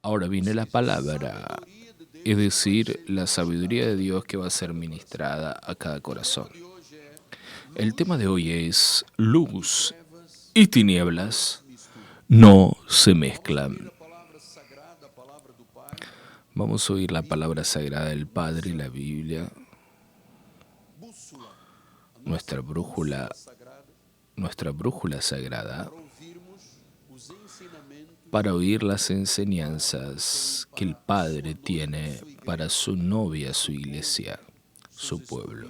Ahora viene la palabra, es decir, la sabiduría de Dios que va a ser ministrada a cada corazón. El tema de hoy es luz y tinieblas no se mezclan. Vamos a oír la palabra sagrada del Padre y la Biblia, nuestra brújula sagrada, para oír las enseñanzas que el Padre tiene para su novia, su iglesia, su pueblo,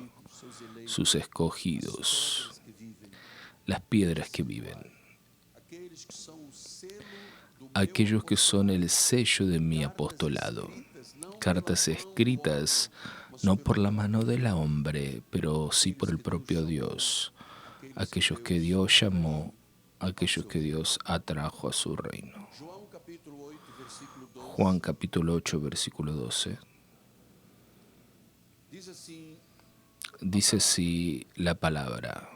sus escogidos, las piedras que viven, aquellos que son el sello de mi apostolado, cartas escritas no por la mano del hombre, pero sí por el propio Dios, aquellos que Dios llamó, aquellos que Dios atrajo a su reino. Juan capítulo 8, versículo 12. Dice así la palabra.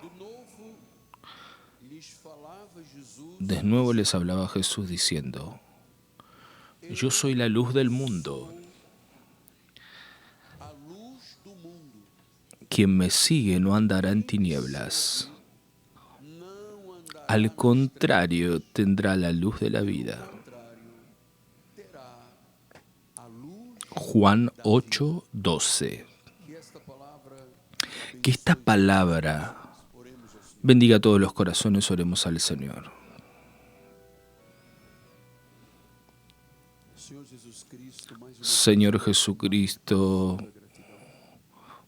De nuevo les hablaba Jesús diciendo, yo soy la luz del mundo. Quien me sigue no andará en tinieblas. Al contrario, tendrá la luz de la vida. Juan 8, 12. Que esta palabra bendiga a todos los corazones, oremos al Señor. Señor Jesucristo,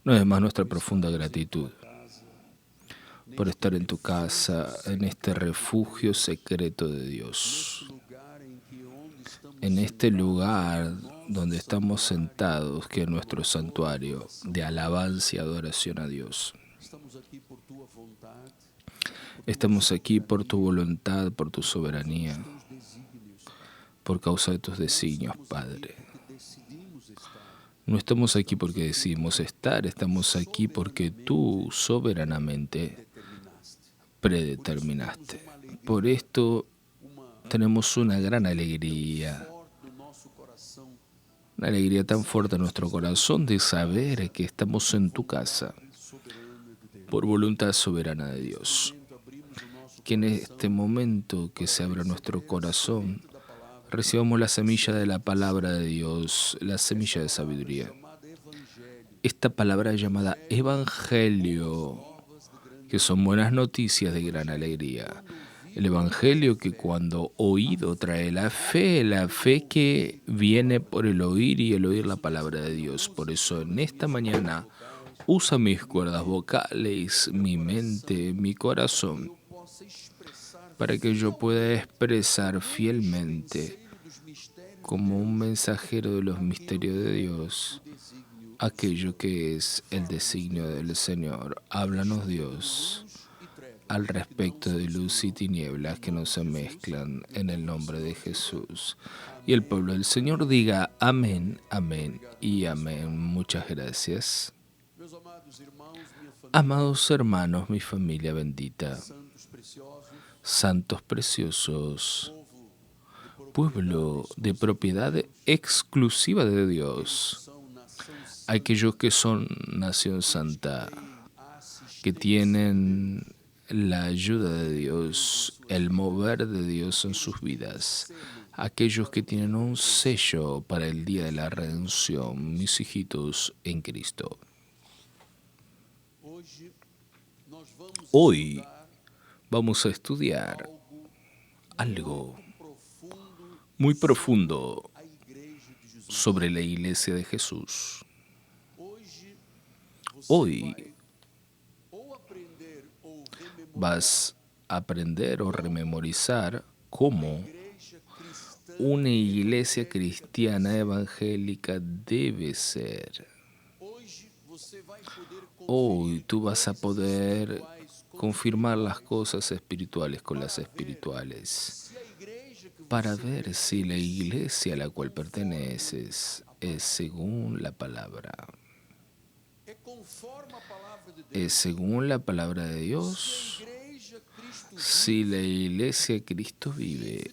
una vez más nuestra profunda gratitud por estar en tu casa, en este refugio secreto de Dios, en este lugar donde estamos sentados, que es nuestro santuario de alabanza y adoración a Dios. Estamos aquí por tu voluntad, por tu soberanía, por causa de tus designios, Padre. No estamos aquí porque decidimos estar, estamos aquí porque tú soberanamente predeterminaste. Por esto tenemos una gran alegría, una alegría tan fuerte en nuestro corazón de saber que estamos en tu casa, por voluntad soberana de Dios. Que en este momento que se abra nuestro corazón, recibamos la semilla de la palabra de Dios, la semilla de sabiduría. Esta palabra llamada Evangelio, que son buenas noticias de gran alegría. El Evangelio que cuando oído trae la fe que viene por el oír y el oír la palabra de Dios. Por eso en esta mañana usa mis cuerdas vocales, mi mente, mi corazón, para que yo pueda expresar fielmente, como un mensajero de los misterios de Dios, aquello que es el designio del Señor. Háblanos, Dios, al respecto de luz y tinieblas que no se mezclan, en el nombre de Jesús. Y el pueblo del Señor diga amén, amén y amén. Muchas gracias. Amados hermanos, mi familia bendita, santos preciosos, pueblo de propiedad exclusiva de Dios, aquellos que son nación santa, que tienen la ayuda de Dios, el mover de Dios en sus vidas, aquellos que tienen un sello para el día de la redención, mis hijitos en Cristo. Hoy vamos a estudiar algo muy profundo sobre la iglesia de Jesús. Hoy vas a aprender o rememorizar cómo una iglesia cristiana evangélica debe ser. Hoy tú vas a poder confirmar las cosas espirituales con las espirituales para ver si la iglesia a la cual perteneces es según la palabra. Es según la palabra de Dios. Si la iglesia de Cristo vive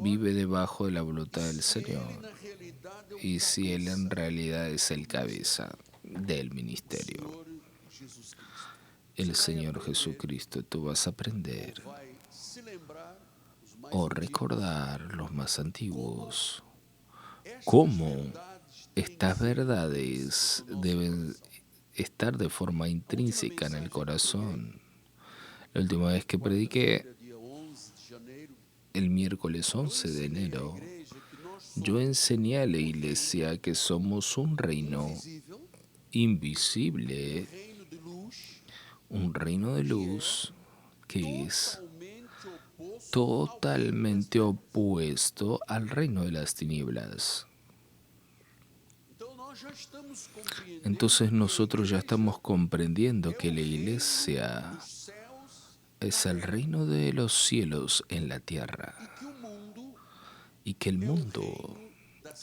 vive debajo de la voluntad del Señor y si Él en realidad es el cabeza del ministerio, el Señor Jesucristo, tú vas a aprender o recordar los más antiguos cómo estas verdades deben estar de forma intrínseca en el corazón. La última vez que prediqué, el miércoles 11 de enero, yo enseñé a la iglesia que somos un reino invisible, un reino de luz que es totalmente opuesto al reino de las tinieblas. Entonces nosotros ya estamos comprendiendo que la iglesia es el reino de los cielos en la tierra y que el mundo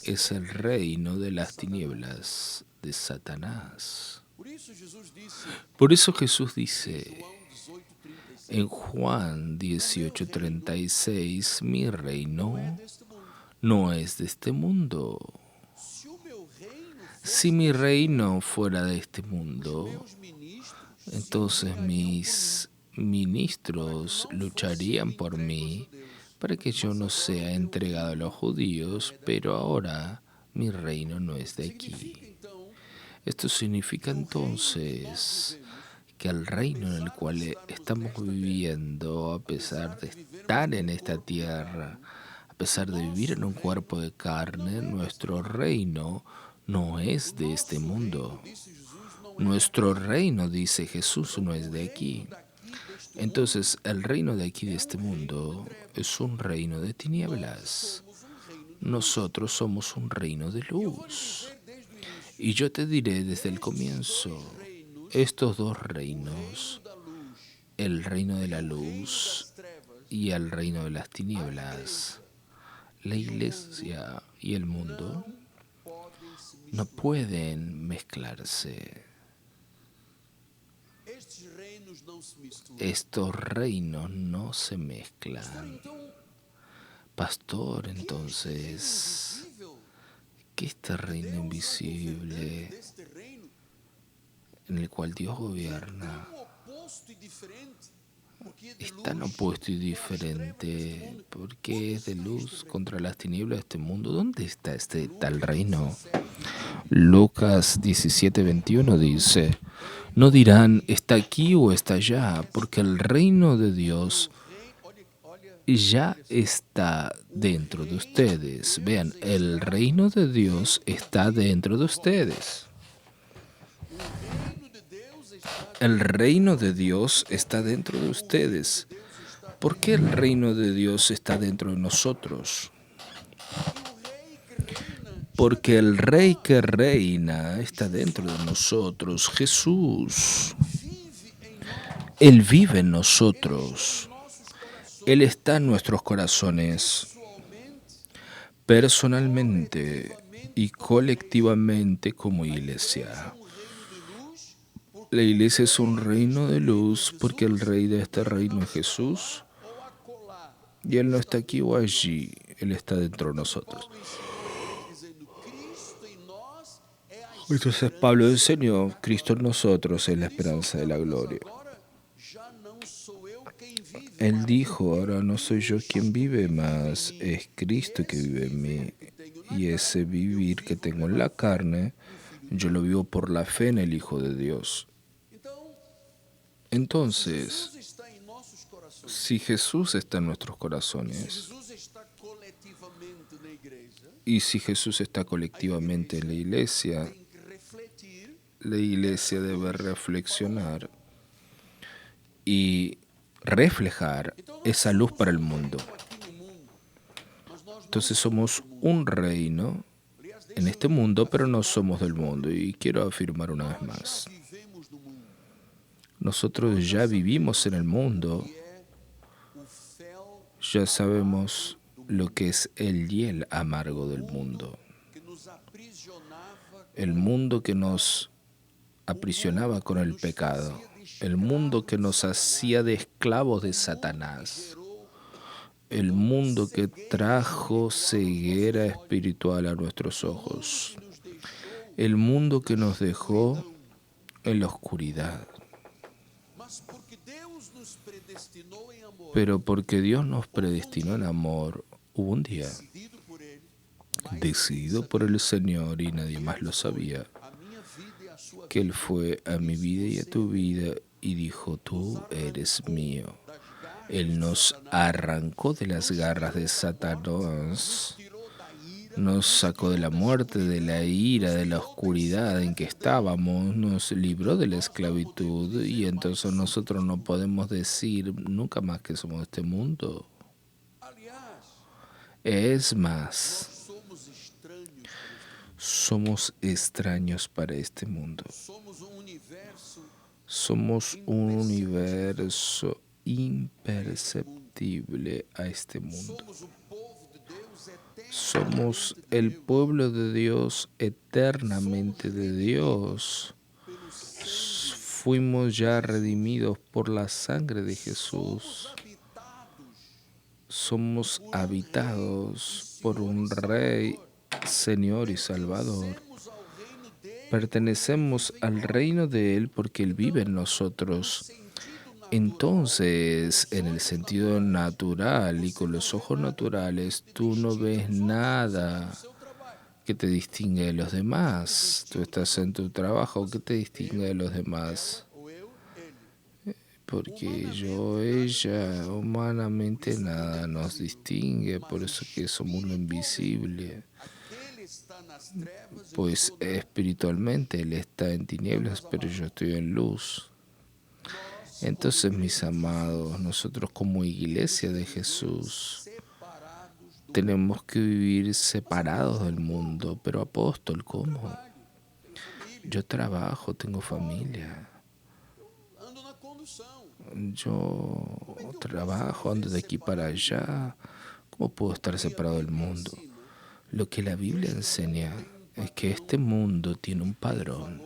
es el reino de las tinieblas de Satanás. Por eso Jesús dice en Juan 18:36, mi reino no es de este mundo. Si mi reino fuera de este mundo, entonces mis ministros lucharían por mí para que yo no sea entregado a los judíos, pero ahora mi reino no es de aquí. Esto significa entonces que el reino en el cual estamos viviendo, a pesar de estar en esta tierra, a pesar de vivir en un cuerpo de carne, nuestro reino no es de este mundo. Nuestro reino, dice Jesús, no es de aquí. Entonces, el reino de aquí, de este mundo, es un reino de tinieblas. Nosotros somos un reino de luz. Y yo te diré desde el comienzo, estos dos reinos, el reino de la luz y el reino de las tinieblas, la iglesia y el mundo, no pueden mezclarse. Estos reinos no se mezclan. Pastor, entonces, ¿qué es este reino invisible en el cual Dios gobierna? Es tan opuesto y diferente, porque es de luz contra las tinieblas de este mundo. ¿Dónde está este tal reino? Lucas 17:21 dice, no dirán está aquí o está allá, porque el reino de Dios ya está dentro de ustedes. Vean, el reino de Dios está dentro de ustedes. El reino de Dios está dentro de ustedes. ¿Por qué el reino de Dios está dentro de nosotros? Porque el Rey que reina está dentro de nosotros, Jesús. Él vive en nosotros. Él está en nuestros corazones, personalmente y colectivamente como iglesia. La iglesia es un reino de luz porque el rey de este reino es Jesús y Él no está aquí o allí, Él está dentro de nosotros. Entonces Pablo enseñó, Cristo en nosotros es la esperanza de la gloria. Él dijo, ahora no soy yo quien vive, mas es Cristo que vive en mí. Y ese vivir que tengo en la carne, yo lo vivo por la fe en el Hijo de Dios. Entonces, si Jesús está en nuestros corazones, y si Jesús está colectivamente en la iglesia debe reflexionar y reflejar esa luz para el mundo. Entonces somos un reino en este mundo, pero no somos del mundo. Y quiero afirmar una vez más, nosotros ya vivimos en el mundo, ya sabemos lo que es el hiel amargo del mundo. El mundo que nos aprisionaba con el pecado, el mundo que nos hacía de esclavos de Satanás, el mundo que trajo ceguera espiritual a nuestros ojos, el mundo que nos dejó en la oscuridad. Pero porque Dios nos predestinó en amor, hubo un día decidido por el Señor y nadie más lo sabía, que Él fue a mi vida y a tu vida y dijo, tú eres mío. Él nos arrancó de las garras de Satanás, nos sacó de la muerte, de la ira, de la oscuridad en que estábamos, nos libró de la esclavitud y entonces nosotros no podemos decir nunca más que somos de este mundo. Es más, somos extraños para este mundo. Somos un universo imperceptible a este mundo. Somos el pueblo de Dios, eternamente de Dios. Fuimos ya redimidos por la sangre de Jesús. Somos habitados por un Rey, Señor y Salvador. Pertenecemos al reino de Él porque Él vive en nosotros. Entonces, en el sentido natural y con los ojos naturales, tú no ves nada que te distingue de los demás. Tú estás en tu trabajo, ¿qué te distingue de los demás? Porque yo, ella, humanamente nada nos distingue, por eso que somos lo invisible. Pues espiritualmente Él está en tinieblas, pero yo estoy en luz. Entonces, mis amados, nosotros como iglesia de Jesús tenemos que vivir separados del mundo. Pero apóstol, ¿cómo? Yo trabajo, tengo familia. Yo trabajo, ando de aquí para allá. ¿Cómo puedo estar separado del mundo? Lo que la Biblia enseña es que este mundo tiene un padrón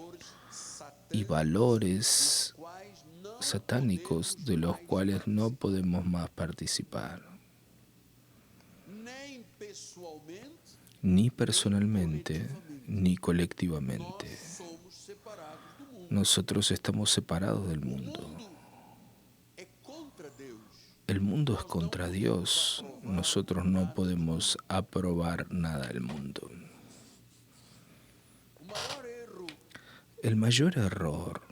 y valores satánicos de los cuales no podemos más participar. Ni personalmente, ni colectivamente. Nosotros estamos separados del mundo. El mundo es contra Dios. Nosotros no podemos aprobar nada del mundo. El mayor error,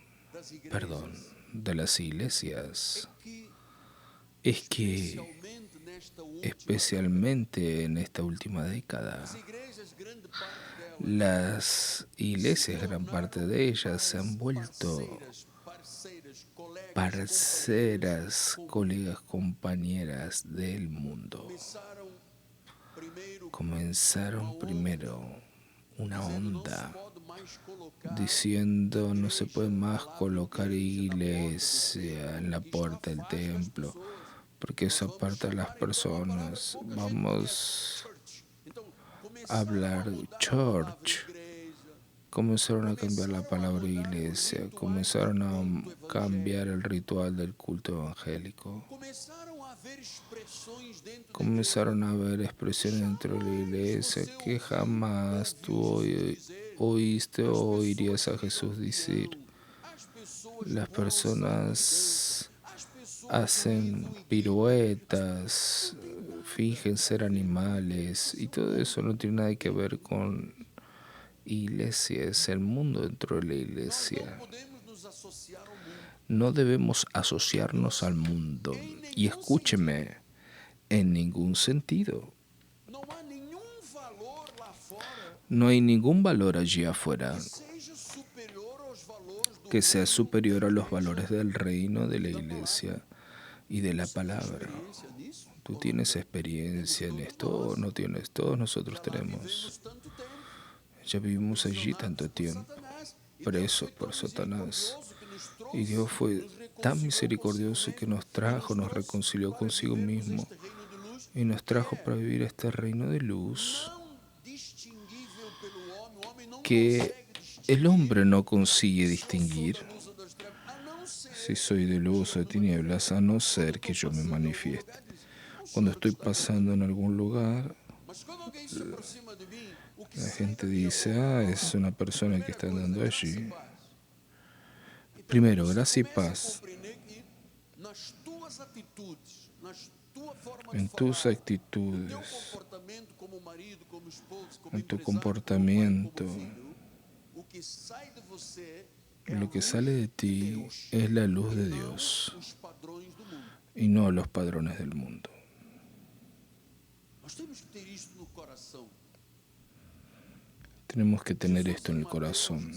de las iglesias es que, especialmente en esta última década, las iglesias, gran parte de ellas, se han vuelto parceras, colegas, compañeras del mundo. Comenzaron primero una onda diciendo no se puede más colocar iglesia en la puerta del templo porque eso aparta a las personas. Vamos a hablar church. Comenzaron a cambiar la palabra iglesia, comenzaron a cambiar el ritual del culto evangélico. Comenzaron a haber expresiones dentro de la iglesia que jamás tú oíste o oirías a Jesús decir. Las personas hacen piruetas, fingen ser animales y todo eso no tiene nada que ver con iglesia, es el mundo dentro de la iglesia. No debemos asociarnos al mundo. Y escúcheme, en ningún sentido. No hay ningún valor allí afuera que sea superior a los valores del reino, de la iglesia y de la palabra. Tú tienes experiencia en esto, no tienes, todos nosotros tenemos. Ya vivimos allí tanto tiempo, presos por Satanás. Y Dios fue tan misericordioso que nos trajo, nos reconcilió consigo mismo y nos trajo para vivir este reino de luz que el hombre no consigue distinguir si soy de luz o de tinieblas, a no ser que yo me manifieste. Cuando estoy pasando en algún lugar, la gente dice, es una persona que está andando allí. Primero, gracia y paz en tus actitudes, en tu comportamiento. Lo que sale de ti es la luz de Dios y no los padrones del mundo. Tenemos que tener esto en el corazón.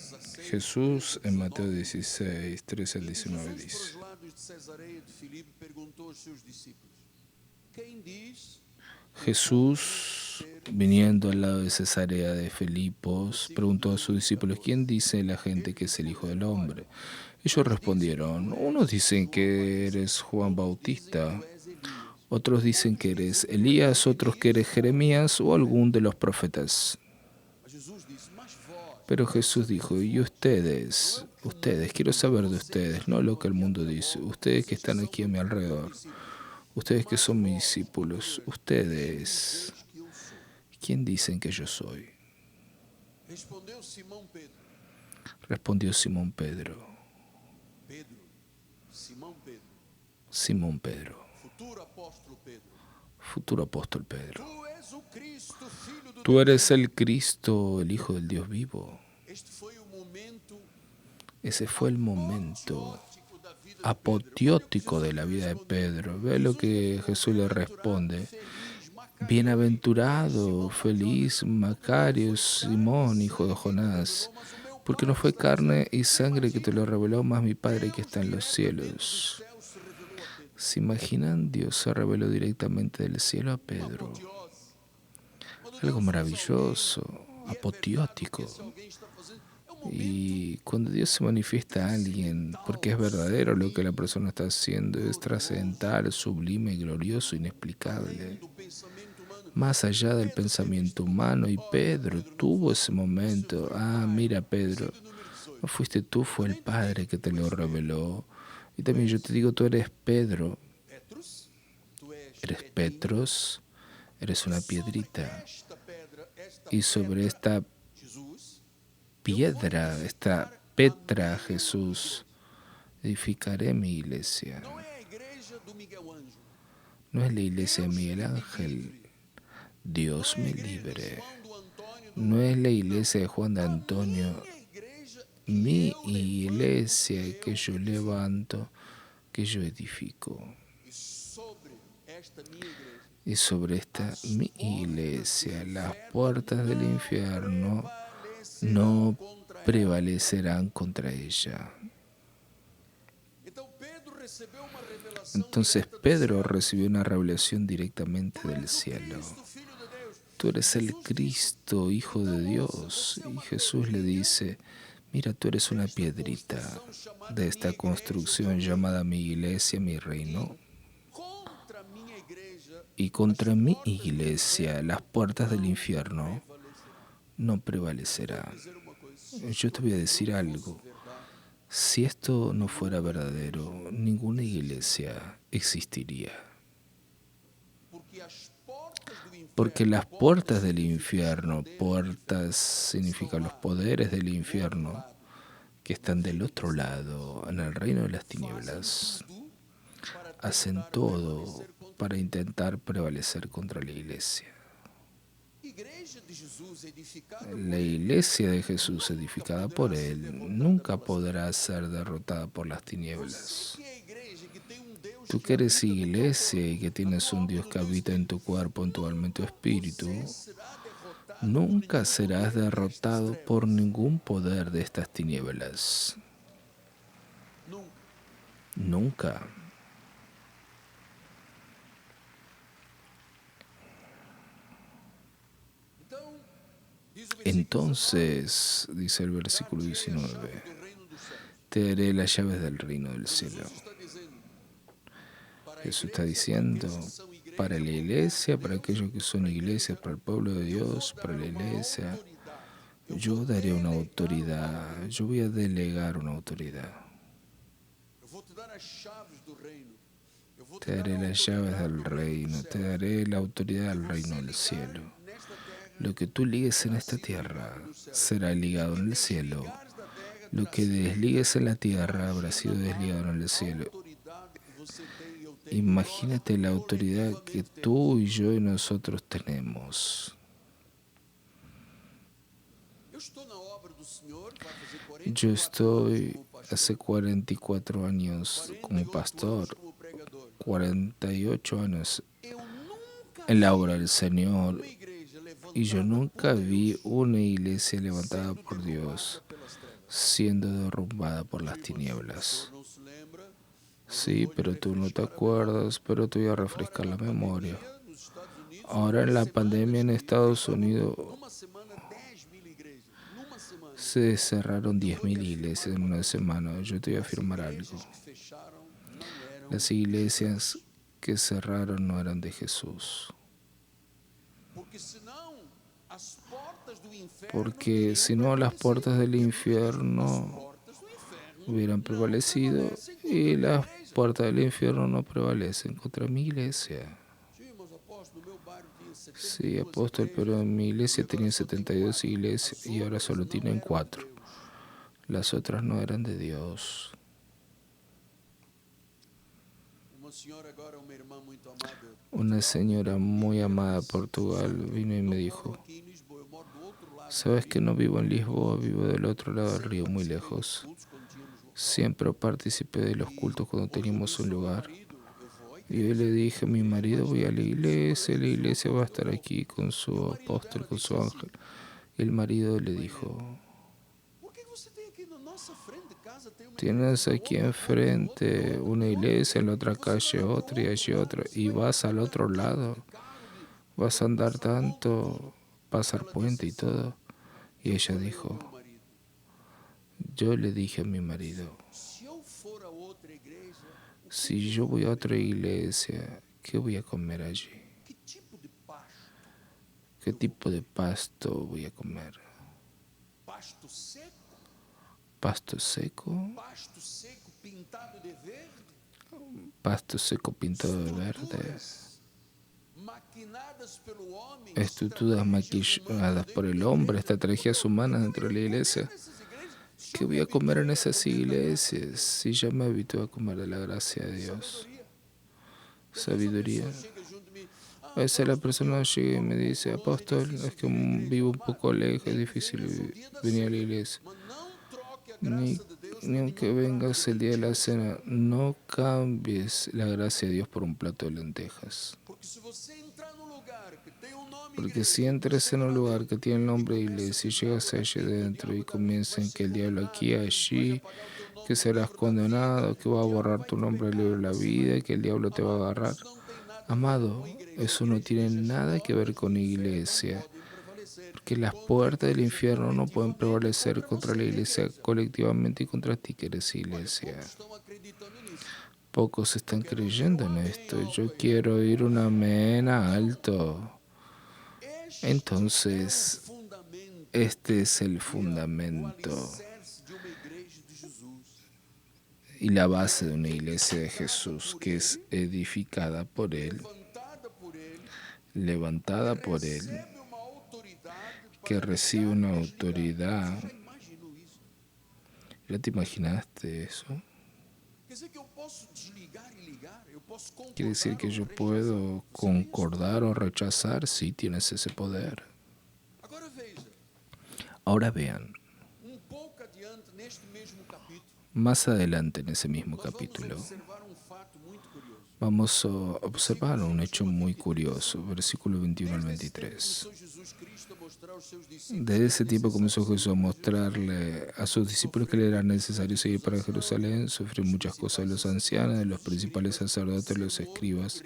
Jesús en Mateo 16, 13 al 19 dice: Jesús, viniendo al lado de Cesarea de Filipos, preguntó a sus discípulos: ¿Quién dice la gente que es el Hijo del Hombre? Ellos respondieron: unos dicen que eres Juan Bautista, otros dicen que eres Elías, otros que eres Jeremías o algún de los profetas. Pero Jesús dijo: ¿y ustedes? Quiero saber de ustedes, no lo que el mundo dice. Ustedes que están aquí a mi alrededor, ustedes que son mis discípulos, ustedes, ¿quién dicen que yo soy? Respondió Simón Pedro. Simón Pedro, futuro apóstol Pedro. Tú eres el Cristo, el Hijo del Dios vivo. Ese fue el momento apoteótico de la vida de Pedro. Ve lo que Jesús le responde: bienaventurado, feliz, Macario, Simón, hijo de Jonás, porque no fue carne y sangre que te lo reveló, más mi Padre que está en los cielos. ¿Se imaginan? Dios se reveló directamente del cielo a Pedro. Algo maravilloso, apoteótico. Y cuando Dios se manifiesta a alguien, porque es verdadero lo que la persona está haciendo, es trascendental, sublime, glorioso, inexplicable, más allá del pensamiento humano. Y Pedro tuvo ese momento. Mira, Pedro, no fuiste tú, fue el Padre que te lo reveló. Y también yo te digo, tú eres Pedro, eres Petros, eres una piedrita. Y sobre esta piedra, esta Petra, Jesús, edificaré mi iglesia. No es la iglesia de Miguel Ángel, Dios me libre. No es la iglesia de Juan de Antonio, mi iglesia que yo levanto, que yo edifico. Y sobre esta mi iglesia, las puertas del infierno no prevalecerán contra ella. Entonces Pedro recibió una revelación directamente del cielo. Tú eres el Cristo, Hijo de Dios. Y Jesús le dice: mira, tú eres una piedrita de esta construcción llamada mi iglesia, mi reino. Y contra mi iglesia las puertas del infierno no prevalecerán. Yo te voy a decir algo. Si esto no fuera verdadero, ninguna iglesia existiría. Porque las puertas del infierno, puertas significan los poderes del infierno, que están del otro lado, en el reino de las tinieblas, hacen todo para intentar prevalecer contra la iglesia. La iglesia de Jesús, edificada por Él, nunca podrá ser derrotada por las tinieblas. Tú que eres iglesia y que tienes un Dios que habita en tu cuerpo, en tu alma, en tu espíritu, nunca serás derrotado por ningún poder de estas tinieblas. Nunca. Entonces, dice el versículo 19, te daré las llaves del reino del cielo. Jesús está diciendo, para la iglesia, para aquellos que son iglesias, para el pueblo de Dios, para la iglesia, yo daré una autoridad, yo voy a delegar una autoridad. Te daré las llaves del reino, te daré la autoridad del reino del cielo. Lo que tú ligues en esta tierra será ligado en el cielo. Lo que desligues en la tierra habrá sido desligado en el cielo. Imagínate la autoridad que tú y yo y nosotros tenemos. Yo estoy hace 44 años como pastor, 48 años en la obra del Señor, y yo nunca vi una iglesia levantada por Dios siendo derrumbada por las tinieblas. Sí, pero tú no te acuerdas, pero te voy a refrescar la memoria. Ahora en la pandemia en Estados Unidos se cerraron 10.000 iglesias en una semana. Yo te voy a afirmar algo. Las iglesias que cerraron no eran de Jesús. Porque si no, las puertas del infierno hubieran prevalecido, y las puertas del infierno no prevalecen contra mi iglesia. Sí, apóstol, pero en mi iglesia tenía 72 iglesias y ahora solo tienen 4. Las otras no eran de Dios. Una señora muy amada de Portugal vino y me dijo: sabes que no vivo en Lisboa, vivo del otro lado del río, muy lejos. Siempre participé de los cultos cuando teníamos un lugar. Y yo le dije a mi marido: voy a la iglesia va a estar aquí con su apóstol, con su ángel. Y el marido le dijo: tienes aquí enfrente una iglesia, en la otra calle otra y allí otra, y vas al otro lado, vas a andar tanto, pasar puente y todo. Y ella dijo: yo le dije a mi marido, si yo voy a otra iglesia, ¿qué voy a comer allí? ¿Qué tipo de pasto voy a comer? ¿Pasto seco? ¿Pasto seco pintado de verde? Estructuras maquilladas por el hombre, estrategias humanas dentro de la iglesia. ¿Qué voy a comer en esas iglesias si ya me habitué a comer de la gracia de Dios? Sabiduría. A veces la persona llega y me dice: apóstol, es que vivo un poco lejos, es difícil venir a la iglesia. Ni aunque vengas el día de la cena, no cambies la gracia de Dios por un plato de lentejas. Porque si entras en un lugar que tiene el nombre de iglesia y llegas allí dentro y comienzan que el diablo aquí, allí, que serás condenado, que va a borrar tu nombre del libro de la vida, que el diablo te va a agarrar. Amado, eso no tiene nada que ver con iglesia, porque las puertas del infierno no pueden prevalecer contra la iglesia colectivamente y contra ti que eres iglesia. Pocos están creyendo en esto. Yo quiero oír un amén alto. Entonces, este es el fundamento y la base de una iglesia de Jesús, que es edificada por Él, levantada por Él, que recibe una autoridad. ¿Ya te imaginaste eso? Quiere decir que yo puedo concordar o rechazar. Sí, tienes ese poder. Ahora vean, más adelante en ese mismo capítulo, vamos a observar un hecho muy curioso, versículo 21 al 23. Desde ese tiempo comenzó Jesús a mostrarle a sus discípulos que le era necesario seguir para Jerusalén, sufrir muchas cosas de los ancianos, de los principales sacerdotes, de los escribas,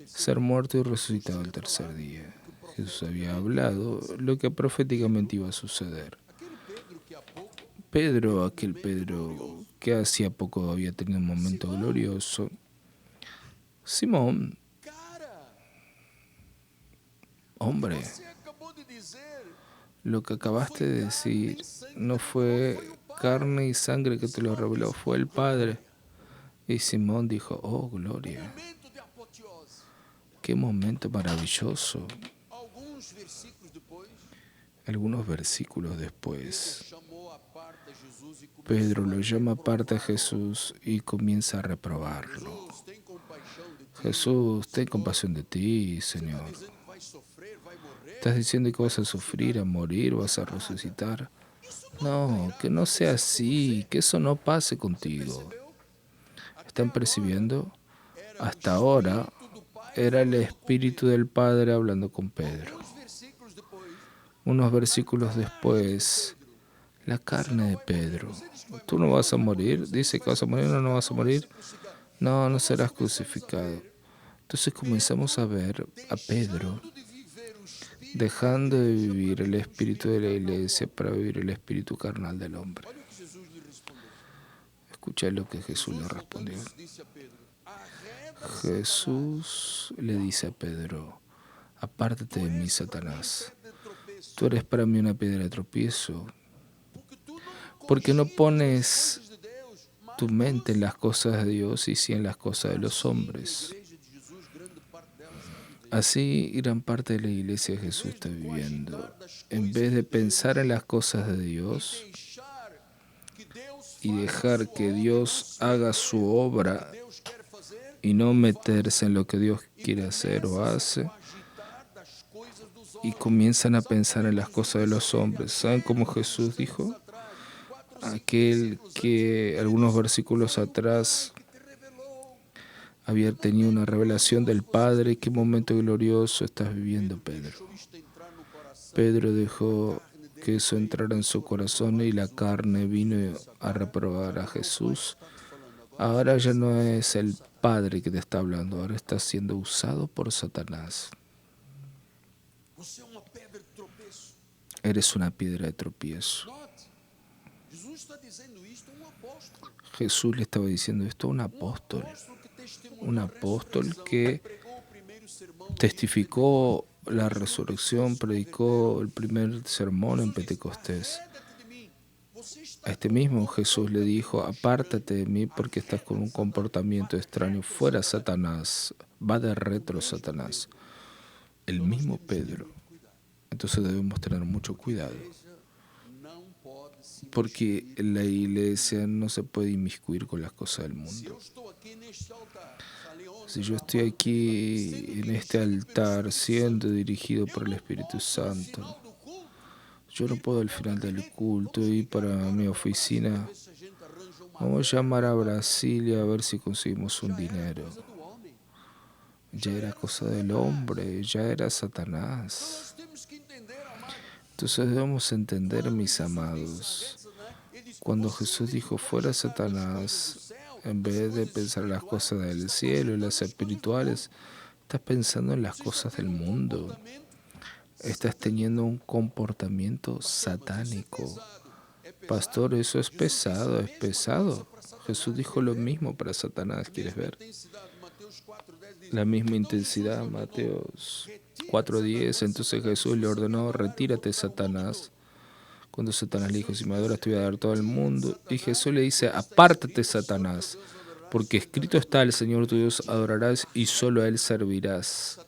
ser muerto y resucitado el tercer día. Jesús había hablado lo que proféticamente iba a suceder. Pedro, aquel Pedro que hacía poco había tenido un momento glorioso. Simón, hombre, lo que acabaste de decir no fue carne y sangre que te lo reveló, fue el Padre. Y Simón dijo, oh, gloria, qué momento maravilloso. Algunos versículos después, Pedro lo llama aparte a Jesús y comienza a reprobarlo. Jesús, ten compasión de ti, Señor. ¿Estás diciendo que vas a sufrir, a morir, vas a resucitar? No, que no sea así, que eso no pase contigo. ¿Están percibiendo? Hasta ahora era el Espíritu del Padre hablando con Pedro. Unos versículos después, la carne de Pedro. ¿Tú no vas a morir? ¿Dice que vas a morir o no vas a morir? No, no serás crucificado. Entonces comenzamos a ver a Pedro dejando de vivir el espíritu de la iglesia para vivir el espíritu carnal del hombre. Escuché lo que Jesús le respondió. Jesús le dice a Pedro, apártate de mí, Satanás. Tú eres para mí una piedra de tropiezo, porque no pones tu mente en las cosas de Dios y sí en las cosas de los hombres. Así gran parte de la iglesia de Jesús está viviendo. En vez de pensar en las cosas de Dios y dejar que Dios haga su obra y no meterse en lo que Dios quiere hacer o hace, y comienzan a pensar en las cosas de los hombres. ¿Saben cómo Jesús dijo? Aquel que algunos versículos atrás había tenido una revelación del Padre. ¿Qué momento glorioso estás viviendo, Pedro? Pedro dejó que eso entrara en su corazón y la carne vino a reprobar a Jesús. Ahora ya no es el Padre que te está hablando, ahora está siendo usado por Satanás. Eres una piedra de tropiezo. Jesús le estaba diciendo esto a un apóstol que testificó la resurrección, predicó el primer sermón en Pentecostés. A este mismo Jesús le dijo, apártate de mí porque estás con un comportamiento extraño. Fuera, Satanás. Va de retro, Satanás. El mismo Pedro. Entonces debemos tener mucho cuidado, porque la iglesia no se puede inmiscuir con las cosas del mundo. Si yo estoy aquí en este altar siendo dirigido por el Espíritu Santo, yo no puedo al final del culto ir para mi oficina. Vamos a llamar a Brasilia a ver si conseguimos un dinero. Ya era cosa del hombre, ya era Satanás. Entonces debemos entender, mis amados, cuando Jesús dijo fuera Satanás, en vez de pensar en las cosas del cielo y las espirituales, estás pensando en las cosas del mundo. Estás teniendo un comportamiento satánico. Pastor, eso es pesado, es pesado. Jesús dijo lo mismo para Satanás, ¿quieres ver? La misma intensidad, Mateos 4:10. Entonces Jesús le ordenó, retírate, Satanás. Cuando Satanás le dijo, si me adoras te voy a dar todo el mundo. Y Jesús le dice, apártate, Satanás, porque escrito está, el Señor tu Dios adorarás y solo a Él servirás.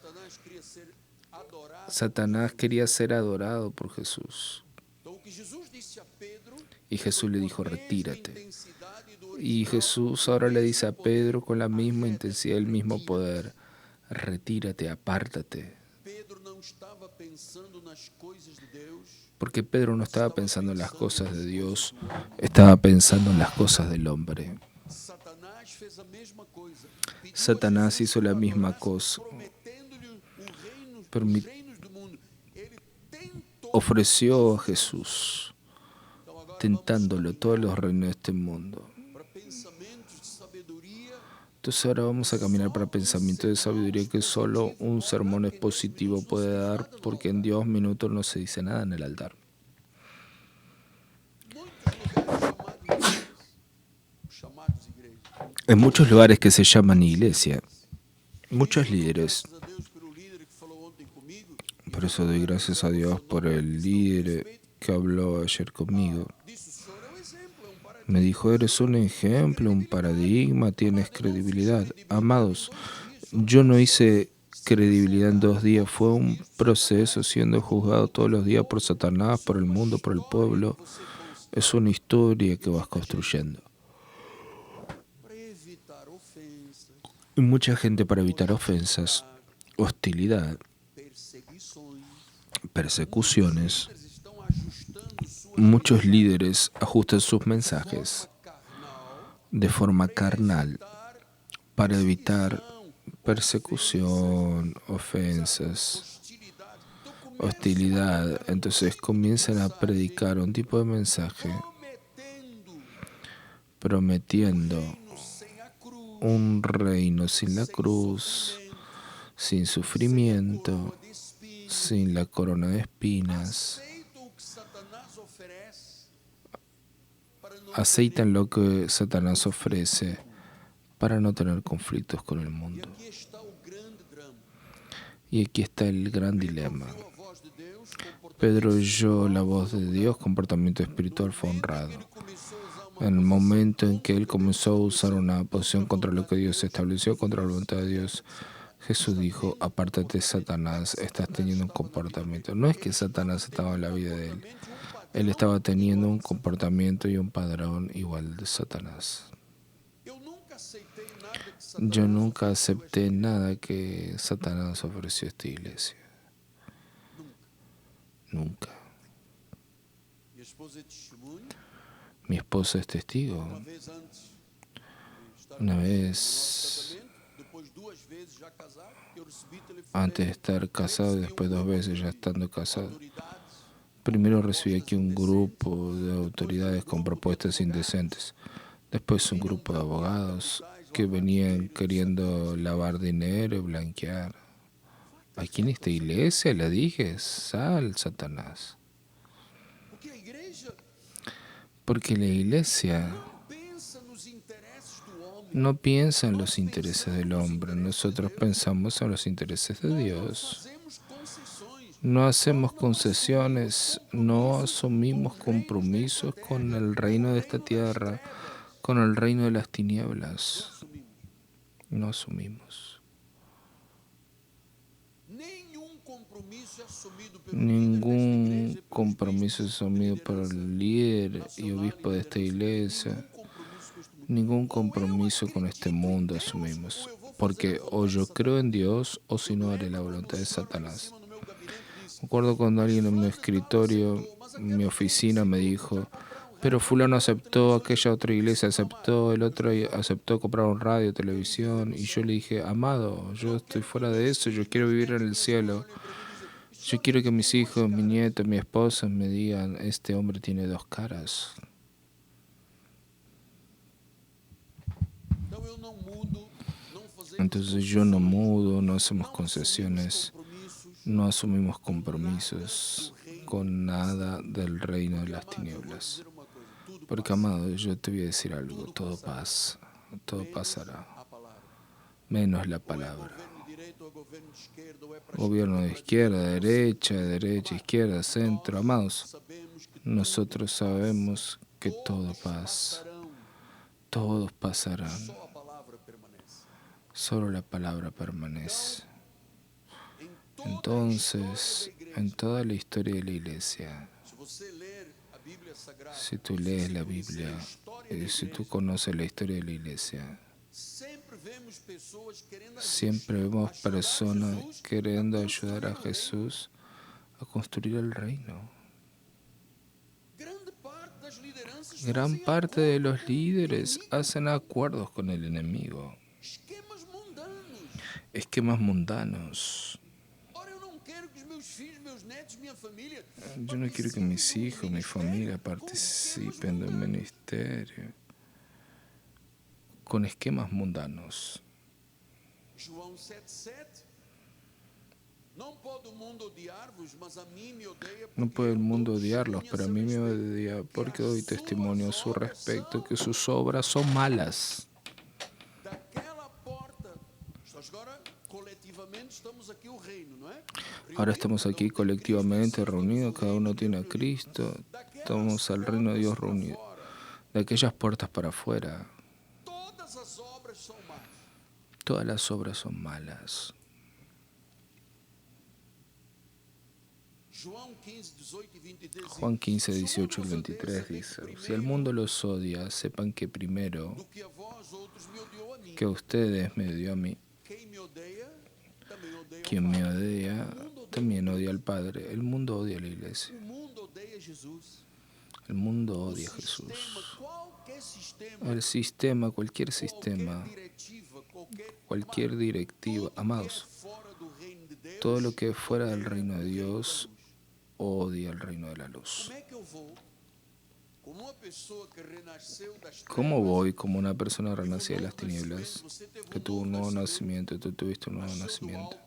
Satanás quería ser adorado por Jesús. Y Jesús le dijo, retírate. Y Jesús ahora le dice a Pedro con la misma intensidad, el mismo poder, retírate, apártate. Porque Pedro no estaba pensando en las cosas de Dios, estaba pensando en las cosas del hombre. Satanás hizo la misma cosa. Ofreció a Jesús, tentándolo todos los reinos de este mundo. Entonces ahora vamos a caminar para pensamiento de sabiduría que solo un sermón expositivo puede dar, porque en 2 minutos no se dice nada en el altar. En muchos lugares que se llaman iglesia, muchos líderes. Por eso doy gracias a Dios por el líder que habló ayer conmigo. Me dijo, eres un ejemplo, un paradigma, tienes credibilidad. Amados, yo no hice credibilidad en 2 días, fue un proceso siendo juzgado todos los días por Satanás, por el mundo, por el pueblo. Es una historia que vas construyendo. Y mucha gente, para evitar ofensas, hostilidad, persecuciones, muchos líderes ajustan sus mensajes de forma carnal para evitar persecución, ofensas, hostilidad. Entonces comienzan a predicar un tipo de mensaje prometiendo un reino sin la cruz, sin sufrimiento, sin la corona de espinas. Aceitan lo que Satanás ofrece para no tener conflictos con el mundo. Y aquí está el gran dilema. Pedro oyó la voz de Dios, comportamiento espiritual, fue honrado. En el momento en que él comenzó a usar una posición contra lo que Dios estableció, contra la voluntad de Dios, Jesús dijo, apártate, Satanás, estás teniendo un comportamiento. No es que Satanás estaba en la vida de él. Él estaba teniendo un comportamiento y un padrón igual de Satanás. Yo nunca acepté nada que Satanás ofreció a esta iglesia. Nunca. Mi esposa es testigo. Una vez, antes de estar casado y después 2 veces ya estando casado, primero recibí aquí un grupo de autoridades con propuestas indecentes. Después un grupo de abogados que venían queriendo lavar dinero y blanquear. Aquí en esta iglesia le dije, sal, Satanás. Porque la iglesia no piensa en los intereses del hombre. Nosotros pensamos en los intereses de Dios. No hacemos concesiones, no asumimos compromisos con el reino de esta tierra, con el reino de las tinieblas. No asumimos. Ningún compromiso asumido por el líder y obispo de esta iglesia. Ningún compromiso con este mundo asumimos. Porque o yo creo en Dios o si no haré la voluntad de Satanás. Me acuerdo cuando alguien en mi escritorio, en mi oficina, me dijo, pero fulano aceptó, aquella otra iglesia aceptó, el otro aceptó comprar un radio, televisión, y yo le dije, amado, yo estoy fuera de eso, yo quiero vivir en el cielo. Yo quiero que mis hijos, mi nieto, mi esposa me digan, este hombre tiene 2 caras. Entonces yo no mudo, no hacemos concesiones, no asumimos compromisos con nada del reino de las tinieblas. Porque, amado, yo te voy a decir algo, todo pasa, todo pasará, menos la palabra. Gobierno de izquierda, derecha, izquierda, centro, amados. Nosotros sabemos que todo pasa, todos pasarán, solo la palabra permanece. Entonces, en toda la historia de la iglesia, si tú lees la Biblia y si tú conoces la historia de la iglesia, siempre vemos personas queriendo ayudar a Jesús a construir el reino. Gran parte de los líderes hacen acuerdos con el enemigo, esquemas mundanos. Yo no quiero que mis hijos, mi familia participen del ministerio con esquemas mundanos. No puede el mundo odiarlos, pero a mí me odia porque doy testimonio a su respecto que sus obras son malas. Ahora estamos aquí colectivamente reunidos, cada uno tiene a Cristo, estamos al reino de Dios reunidos. de aquellas puertas para afuera, todas las obras son malas. Juan 15, 18 y 23 dice: si el mundo los odia, sepan que primero que ustedes me odió a mí. Quien me odia también odia al Padre. El mundo odia a la iglesia. El mundo odia a Jesús. El sistema, cualquier directiva, amados, todo lo que es fuera del reino de Dios odia el reino de la luz. ¿Cómo voy como una persona renacida de las tinieblas, que tuvo un nuevo nacimiento, tú tuviste un nuevo nacimiento?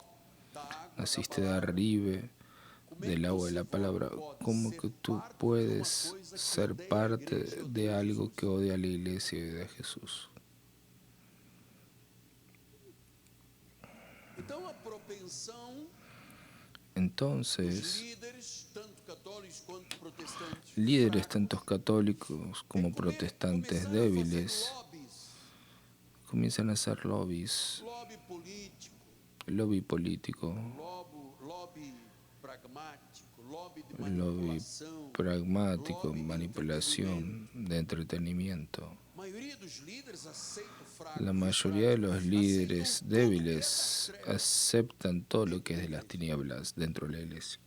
Naciste de arriba, del agua de la palabra. ¿Cómo que tú puedes ser parte de algo que odia a la iglesia y odia a Jesús? Entonces, líderes tanto católicos como protestantes débiles comienzan a hacer lobby político, lobby pragmático, manipulación, de entretenimiento. La mayoría de los líderes débiles aceptan todo lo que es de las tinieblas dentro de la iglesia.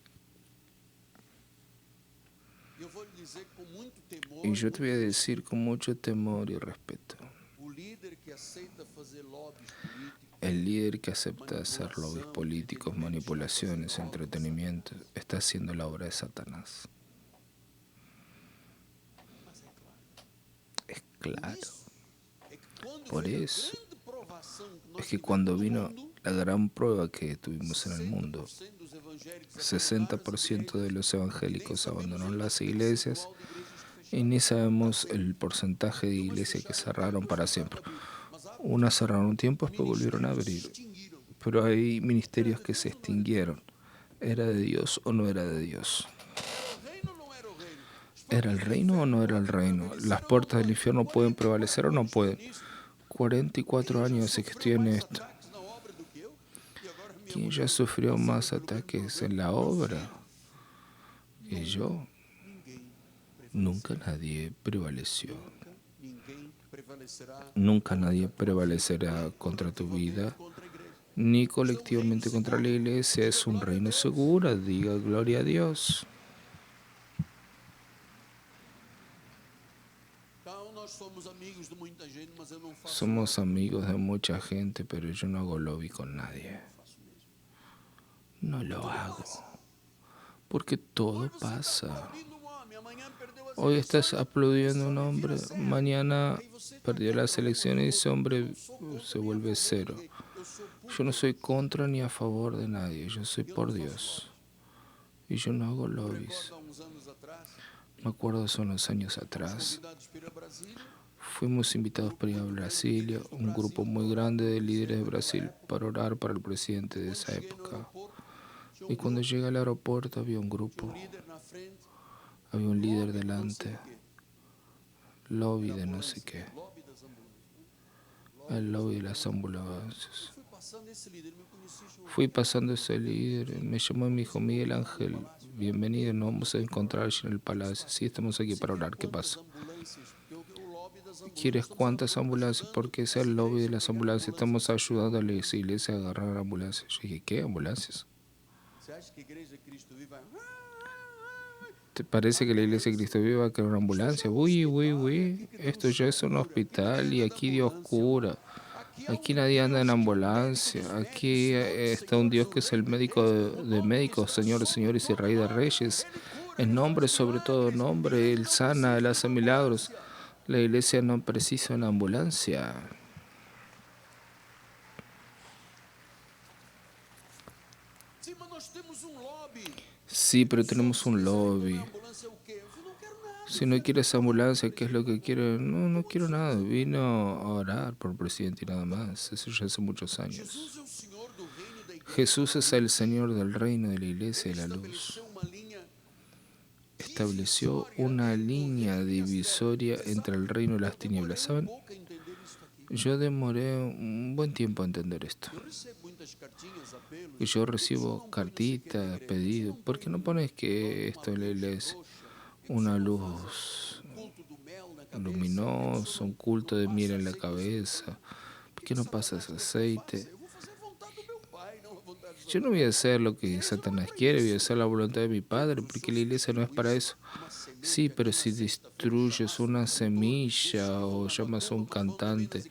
Y yo te voy a decir con mucho temor y respeto: el líder que acepta hacer lobbies políticos, manipulaciones, entretenimiento, está haciendo la obra de Satanás. Es claro. Por eso es que cuando vino la gran prueba que tuvimos en el mundo, 60% de los evangélicos abandonaron las iglesias y ni sabemos el porcentaje de iglesias que cerraron para siempre. Unas cerraron un tiempo, después volvieron a abrir. Pero hay ministerios que se extinguieron. ¿Era de Dios o no era de Dios? ¿Era el reino o no era el reino? ¿Las puertas del infierno pueden prevalecer o no pueden? 44 años hace que estoy en esto. ¿Quién ya sufrió más ataques en la obra que yo? Nunca nadie prevaleció. Nunca nadie prevalecerá contra tu vida, ni colectivamente contra la iglesia. Es un reino seguro, diga gloria a Dios. Somos amigos de mucha gente, pero yo no hago lobby con nadie. No lo hago, porque todo pasa. Hoy estás aplaudiendo a un hombre, mañana perdió las elecciones y ese hombre se vuelve cero. Yo no soy contra ni a favor de nadie, yo soy por Dios. Y yo no hago lobbies. Me acuerdo hace unos años atrás, fuimos invitados para ir a Brasilia, un grupo muy grande de líderes de Brasil, para orar para el presidente de esa época. Y cuando llegué al aeropuerto había un grupo, había un líder delante, lobby de no sé qué, el lobby de las ambulancias. Fui pasando ese líder, me llamó y me dijo: Miguel Ángel, bienvenido, nos vamos a encontrar en el palacio. Sí, estamos aquí para orar, ¿qué pasa? ¿Quieres cuántas ambulancias? Porque es el lobby de las ambulancias, estamos ayudando a la iglesia a agarrar ambulancias. Yo dije: ¿qué ambulancias? ¿Te parece que la iglesia de Cristo Viva va a crear una ambulancia? Uy, esto ya es un hospital y aquí Dios cura. Aquí nadie anda en ambulancia. Aquí está un Dios que es el médico de médicos, señores, señores y rey de reyes. El nombre, sobre todo nombre, Él sana, Él hace milagros. La iglesia no precisa una ambulancia. Sí, pero tenemos un lobby. Si no quieres ambulancia, ¿qué es lo que quiero? No quiero nada. Vino a orar por el presidente y nada más. Eso ya hace muchos años. Jesús es el Señor del reino, de la iglesia y de la luz. estableció una línea divisoria entre el reino y las tinieblas. ¿Saben? Yo demoré un buen tiempo a entender esto. Y yo recibo cartitas, pedidos. ¿Por qué no pones que esto en la iglesia? Una luz luminosa, un culto de miel en la cabeza. ¿Por qué no pasas aceite? Yo no voy a hacer lo que Satanás quiere, voy a hacer la voluntad de mi Padre, porque la iglesia no es para eso. Sí, pero si destruyes una semilla o llamas a un cantante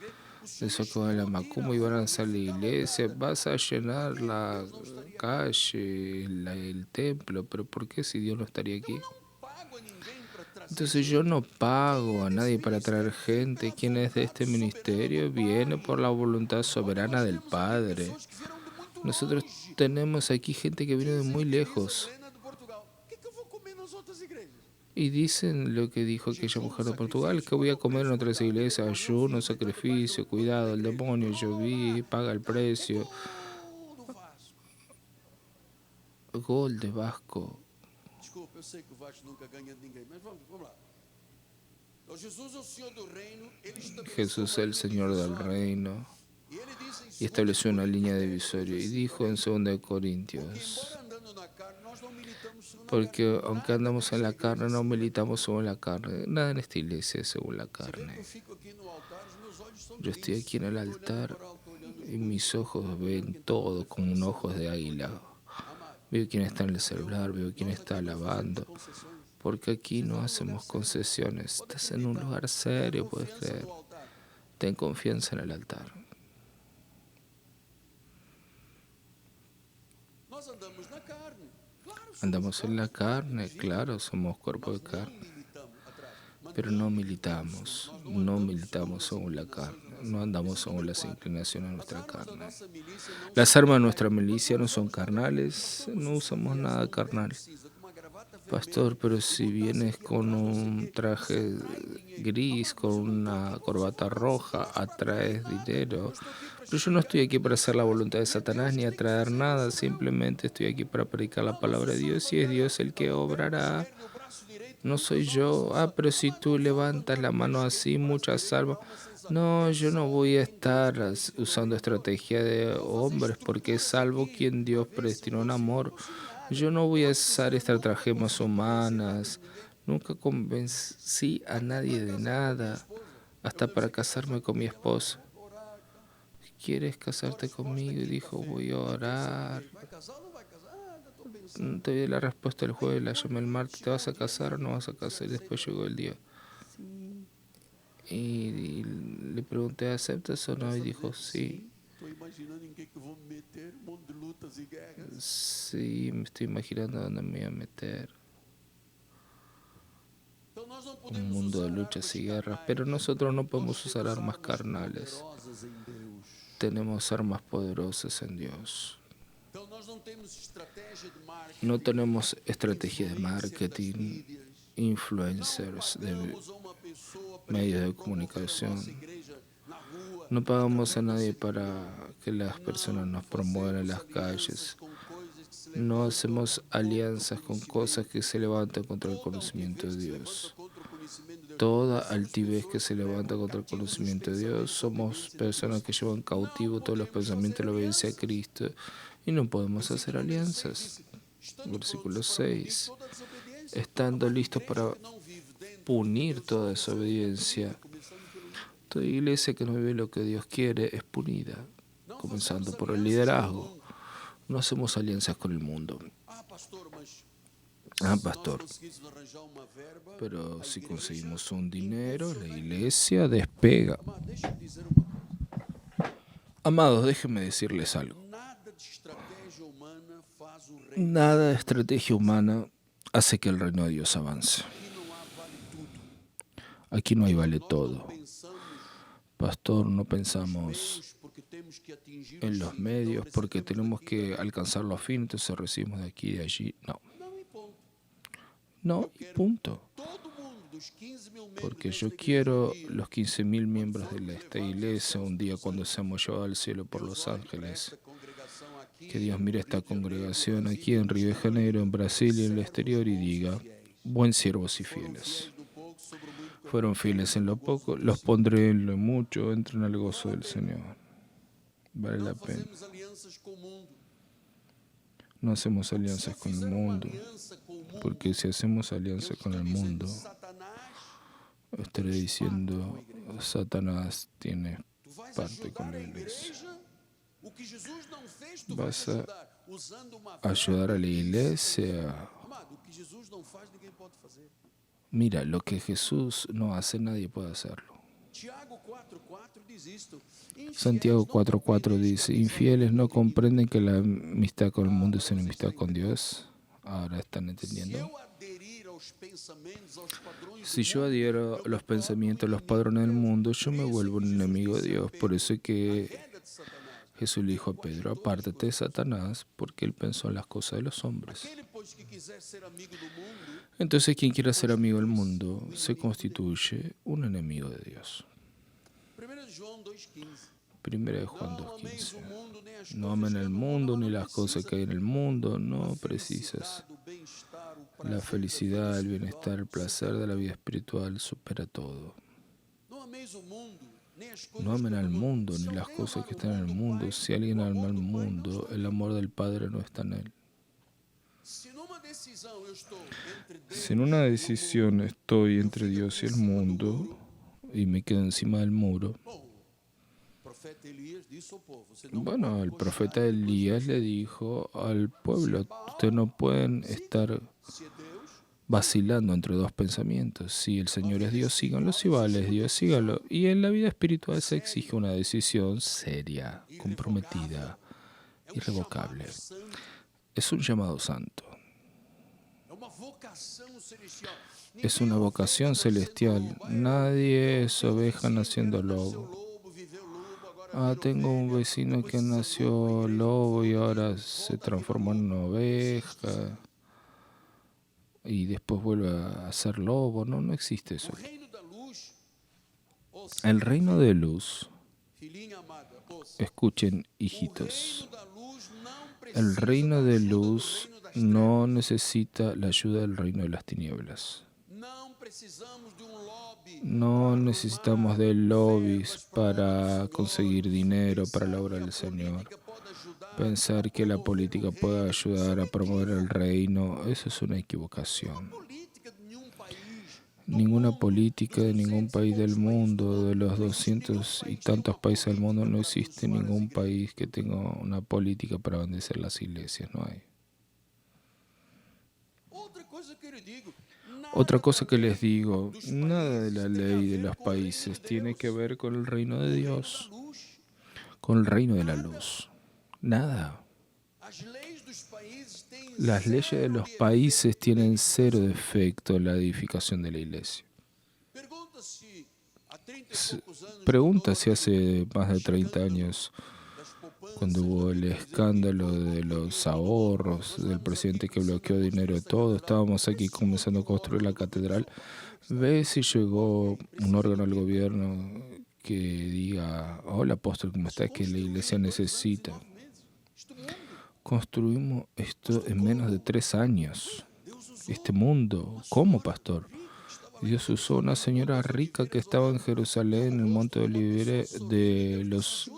de eso que va a la macumba y van a hacer la iglesia, vas a llenar la calle, el templo, pero ¿por qué si Dios no estaría aquí? Entonces yo no pago a nadie para traer gente. Quien es de este ministerio viene por la voluntad soberana del Padre. Nosotros tenemos aquí gente que viene de muy lejos. Y dicen lo que dijo aquella mujer de Portugal, que voy a comer en otras iglesias, ayuno, sacrificio, cuidado, el demonio, yo vi, paga el precio. Gol de Vasco. Jesús es el Señor del reino y estableció una línea divisoria y dijo en 2 Corintios, porque aunque andamos en la carne, no militamos según la carne. Nada en esta iglesia es según la carne. Yo estoy aquí en el altar y mis ojos ven todo con un ojo de águila. Veo quién está en el celular, veo quién está alabando. Porque aquí no hacemos concesiones. Estás en un lugar serio, puedes creer. Ten confianza en el altar. Andamos en la carne, claro, somos cuerpo de carne. Pero no militamos según la carne. No andamos según las inclinaciones de nuestra carne. Las armas de nuestra milicia no son carnales, no usamos nada carnal. Pastor, pero si vienes con un traje gris, con una corbata roja, atraes dinero. Pero yo no estoy aquí para hacer la voluntad de Satanás ni atraer nada, simplemente estoy aquí para predicar la palabra de Dios y es Dios el que obrará. No soy yo. Pero si tú levantas la mano así, muchas almas. No, yo no voy a estar usando estrategia de hombres porque es salvo quien Dios predestinó en amor. Yo no voy a usar estratagemas humanas. Nunca convencí a nadie de nada, hasta para casarme con mi esposa. ¿Quieres casarte conmigo? Y dijo, voy a orar. Te di la respuesta el jueves, la llamé el martes, ¿te vas a casar o no vas a casar? Y después llegó el día. Y le pregunté, ¿aceptas o no? Y dijo, sí. Sí, me estoy imaginando dónde me voy a meter. Un mundo de luchas y guerras, pero nosotros no podemos usar armas carnales. Tenemos armas poderosas en Dios. No tenemos estrategia de marketing, influencers de medios de comunicación. No pagamos a nadie para que las personas nos promuevan en las calles. No hacemos alianzas con cosas que se levantan contra el conocimiento de Dios. Toda altivez que se levanta contra el conocimiento de Dios, somos personas que llevan cautivo todos los pensamientos de la obediencia a Cristo y no podemos hacer alianzas. Versículo 6. Estando listos para punir toda desobediencia. Toda iglesia que no vive lo que Dios quiere es punida, comenzando por el liderazgo. No hacemos alianzas con el mundo. Pastor, pero si conseguimos un dinero, la iglesia despega. Amados, déjenme decirles algo. Nada de estrategia humana hace que el reino de Dios avance. Aquí no hay vale todo. Pastor, no pensamos en los medios porque tenemos que alcanzar los fines, entonces recibimos de aquí y de allí. No, y punto. Porque yo quiero los 15.000 miembros de esta iglesia un día cuando seamos llevados al cielo por los ángeles. Que Dios mire esta congregación aquí en Río de Janeiro, en Brasil y en el exterior y diga, buen siervos y fieles. Fueron fieles en lo poco, los pondré en lo mucho, entren al gozo del Señor. Vale la pena. No hacemos alianzas con el mundo, porque si hacemos alianza con el mundo, estaré diciendo, Satanás tiene parte con la iglesia. Vas a ayudar a la iglesia. Mira, lo que Jesús no hace, nadie puede hacerlo. Santiago 4:4 dice, infieles no comprenden que la amistad con el mundo es enemistad con Dios. Ahora están entendiendo. Si yo adhiero a los pensamientos, a los padrones del mundo, yo me vuelvo un enemigo de Dios. Por eso es que Jesús le dijo a Pedro, apártate de Satanás, porque él pensó en las cosas de los hombres. Entonces, quien quiera ser amigo del mundo se constituye un enemigo de Dios. Primera de Juan 2:15. No amen el mundo ni las cosas que hay en el mundo, no precisas. La felicidad, el bienestar, el placer de la vida espiritual supera todo. No amen al mundo ni las cosas que están en el mundo. Si alguien ama al mundo, el amor del Padre no está en él. Si en una decisión estoy entre Dios y el mundo y me quedo encima del muro, bueno, el profeta Elías le dijo al pueblo, ustedes no pueden estar vacilando entre dos pensamientos. Si el Señor es Dios, síganlo. Si Baal es Dios, síganlo. Y en la vida espiritual se exige una decisión seria, comprometida, irrevocable. Es un llamado santo. Es una vocación celestial. Nadie es oveja naciendo lobo. Tengo un vecino que nació lobo y ahora se transformó en una oveja y después vuelve a ser lobo. No existe eso. El reino de luz, escuchen, hijitos, el reino de luz no necesita la ayuda del reino de las tinieblas. No necesitamos de lobbies para conseguir dinero para la obra del Señor. Pensar que la política puede ayudar a promover el reino, eso es una equivocación. Ninguna política de ningún país del mundo, de los 200 y tantos países del mundo, no existe ningún país que tenga una política para bendecir las iglesias, no hay. Otra cosa que les digo, nada de la ley de los países tiene que ver con el reino de Dios, con el reino de la luz. Nada. Las leyes de los países tienen cero defecto en la edificación de la iglesia. Pregunta si hace más de 30 años, cuando hubo el escándalo de los ahorros del presidente que bloqueó dinero de todo, estábamos aquí comenzando a construir la catedral. Ve si llegó un órgano del gobierno que diga, hola apóstol, ¿cómo está? Que la iglesia necesita. Construimos esto en menos de 3 años. Este mundo, ¿cómo, pastor? Dios usó una señora rica que estaba en Jerusalén, en el monte de los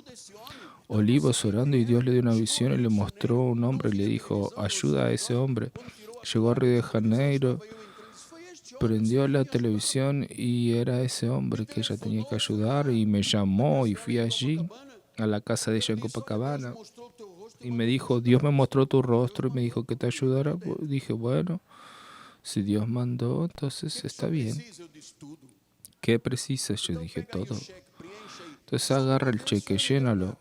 Olivos, orando, y Dios le dio una visión y le mostró un hombre y le dijo, ayuda a ese hombre. Llegó a Río de Janeiro, prendió la televisión y era ese hombre que ella tenía que ayudar, y me llamó y fui allí a la casa de ella en Copacabana y me dijo, Dios me mostró tu rostro y me dijo que te ayudara. Dije, bueno, si Dios mandó, entonces está bien. ¿Qué precisas? Yo dije, todo. Entonces agarra el cheque, llénalo.